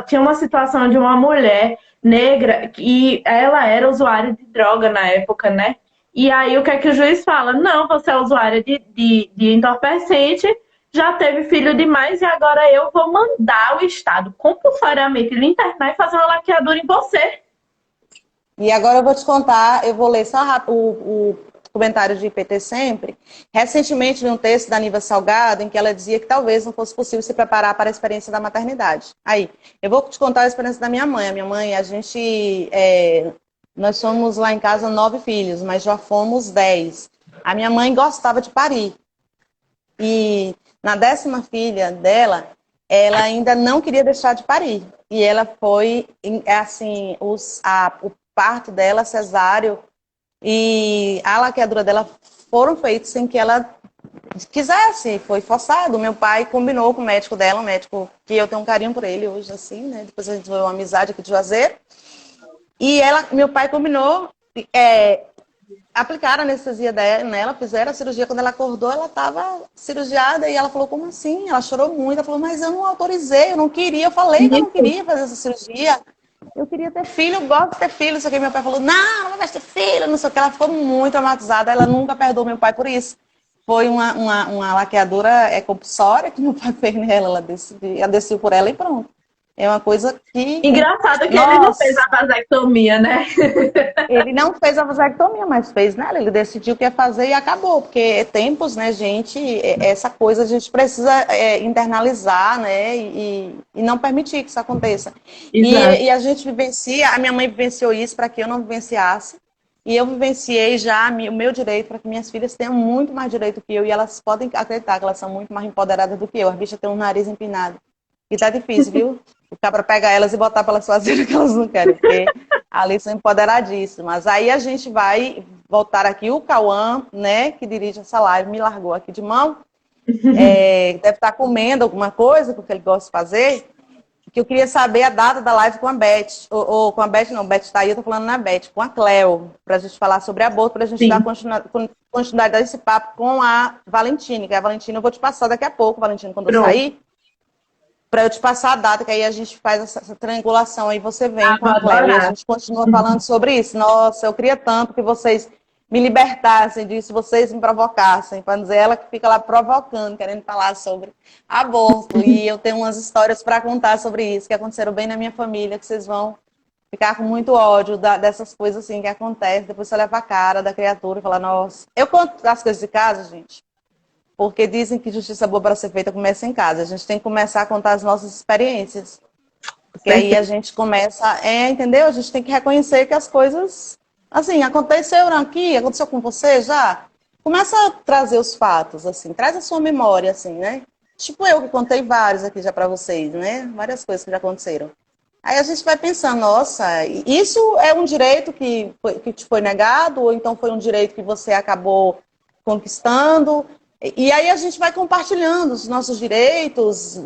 tinha uma situação de uma mulher negra e ela era usuária de droga na época, né? E aí o que é que o juiz fala? Não, você é usuária de entorpecente, já teve filho demais e agora eu vou mandar o Estado compulsoriamente lhe internar e fazer uma laqueadura em você. E agora eu vou te contar, eu vou ler só o comentário de IPT sempre. Recentemente, li um texto da Niva Salgado, em que ela dizia que talvez não fosse possível se preparar para a experiência da maternidade. Aí, eu vou te contar a experiência da minha mãe. A minha mãe, nós somos lá em casa 9 filhos, mas já fomos 10. A minha mãe gostava de parir. E na 10ª filha dela, ela ainda não queria deixar de parir. E ela foi, assim, o parto dela, cesáreo, e a laqueadura dela foram feitos sem que ela quisesse, foi forçado. Meu pai combinou com o médico dela, um médico que eu tenho um carinho por ele hoje, assim, né? Depois a gente desenvolveu uma amizade aqui de Juazeiro. E meu pai combinou, aplicaram a anestesia nela, fizeram a cirurgia. Quando ela acordou, ela estava cirurgiada e ela falou, como assim? Ela chorou muito, ela falou, mas eu não autorizei, eu não queria, eu falei que eu não queria fazer essa cirurgia. Eu queria ter filho, eu gosto de ter filho. Só que meu pai falou, não vai ter filho, não sei o que. Ela ficou muito traumatizada, ela nunca perdoou meu pai por isso. Foi uma laqueadura compulsória que meu pai fez nela, ela decidiu por ela e pronto. É uma coisa que... Engraçado que ele não fez a Nossa! vasectomia, né? Ele não fez a vasectomia, mas fez nela. Ele decidiu que ia fazer e acabou. Porque tempos, né, gente? Essa coisa a gente precisa internalizar, né? E não permitir que isso aconteça. E a gente vivencia, a minha mãe vivenciou isso para que eu não vivenciasse. E eu vivenciei já o meu direito para que minhas filhas tenham muito mais direito que eu. E elas podem acreditar que elas são muito mais empoderadas do que eu. As bichas têm um nariz empinado. E tá difícil, viu? Ficar para pegar elas e botar para elas fazerem o que elas não querem, porque ali são empoderadíssimas. Aí a gente vai voltar aqui, o Cauã, né, que dirige essa live, me largou aqui de mão. Deve estar comendo alguma coisa, porque ele gosta de fazer. Que eu queria saber a data da live com a Beth. Ou com a Beth, não, Beth está aí, eu tô falando na Beth, com a Cleo, para a gente falar sobre aborto, para a gente dar continuidade desse papo com a Valentine, que a Valentine eu vou te passar daqui a pouco, Valentine, quando eu sair. Para eu te passar a data, que aí a gente faz essa triangulação, aí você vem com a Cléo e a gente continua falando sobre isso. Nossa, eu queria tanto que vocês me libertassem disso, vocês me provocassem, para dizer ela que fica lá provocando, querendo falar sobre aborto. E eu tenho umas histórias para contar sobre isso, que aconteceram bem na minha família, que vocês vão ficar com muito ódio dessas coisas assim que acontecem. Depois você leva a cara da criatura e fala, nossa. Eu conto as coisas de casa, gente, porque dizem que justiça boa para ser feita começa em casa. A gente tem que começar a contar as nossas experiências. Porque aí a gente começa, entendeu? A gente tem que reconhecer que as coisas, assim, aconteceram aqui, aconteceu com você já. Começa a trazer os fatos, assim, traz a sua memória, assim, né? Tipo eu que contei vários aqui já para vocês, né? Várias coisas que já aconteceram. Aí a gente vai pensando, nossa, isso é um direito que te foi negado, ou então foi um direito que você acabou conquistando. E aí a gente vai compartilhando os nossos direitos,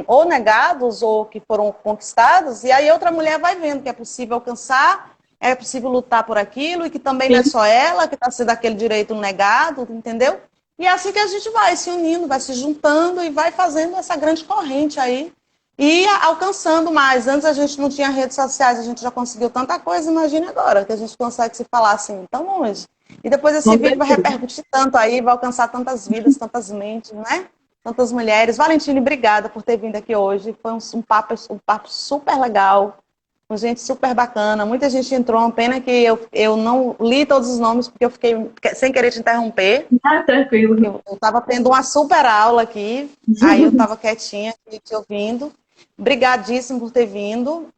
ou negados, ou que foram conquistados, e aí outra mulher vai vendo que é possível alcançar, é possível lutar por aquilo, e que também não é só ela que está sendo aquele direito negado, entendeu? E é assim que a gente vai se unindo, vai se juntando e vai fazendo essa grande corrente aí, e alcançando mais. Antes a gente não tinha redes sociais, a gente já conseguiu tanta coisa, imagine agora, que a gente consegue se falar assim tão longe. E depois esse vídeo vai repercutir tanto aí, vai alcançar tantas vidas, tantas mentes, né? Tantas mulheres. Valentine, obrigada por ter vindo aqui hoje. Foi um papo super legal, com gente super bacana. Muita gente entrou, uma pena que eu não li todos os nomes, porque eu fiquei sem querer te interromper. Tranquilo. Eu estava tendo uma super aula aqui, aí eu estava quietinha, te ouvindo. Obrigadíssimo por ter vindo.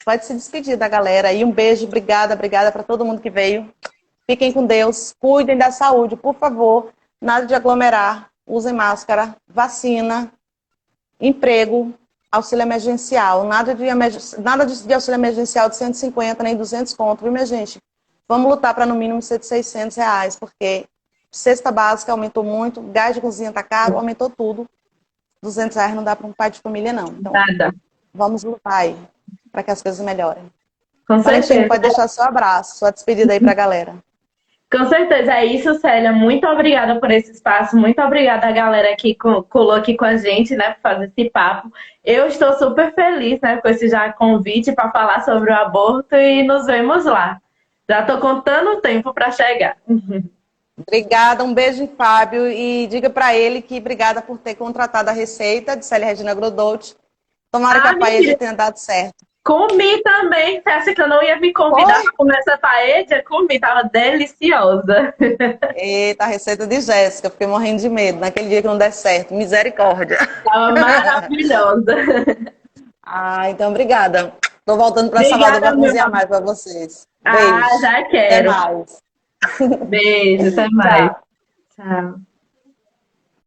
Pode se despedir da galera aí. Um beijo, obrigada para todo mundo que veio. Fiquem com Deus, cuidem da saúde, por favor. Nada de aglomerar, usem máscara, vacina, emprego, auxílio emergencial. Nada de auxílio emergencial de 150 nem 200 conto, viu, minha gente? Vamos lutar para no mínimo ser de R$600, porque cesta básica aumentou muito, gás de cozinha tá caro, aumentou tudo. R$200 não dá para um pai de família, não. Então, nada. Vamos lutar aí, para que as coisas melhorem. Com certeza. Pode deixar seu abraço, sua despedida aí para a galera. Com certeza, é isso, Célia. Muito obrigada por esse espaço. Muito obrigada a galera que colou aqui com a gente, né, por fazer esse papo. Eu estou super feliz, né, com esse já convite para falar sobre o aborto e nos vemos lá. Já estou contando o tempo para chegar. Obrigada, um beijo em Fábio e diga para ele que obrigada por ter contratado a receita de Célia Regina Grodolce. Tomara que Ah, a paella mentira, tenha dado certo. comi também. Você acha que eu não ia me convidar Foi? para comer essa paella? Comi, tava deliciosa. Eita, a receita de Jéssica, fiquei morrendo de medo. Naquele dia que não der certo, misericórdia. Tava maravilhosa. Ah, então obrigada. Tô voltando para Salvador Obrigada, para meu cozinhar amor. mais para vocês. Ah, Beijo. já Até quero. mais. Beijo, até mais. Tchau. Tchau.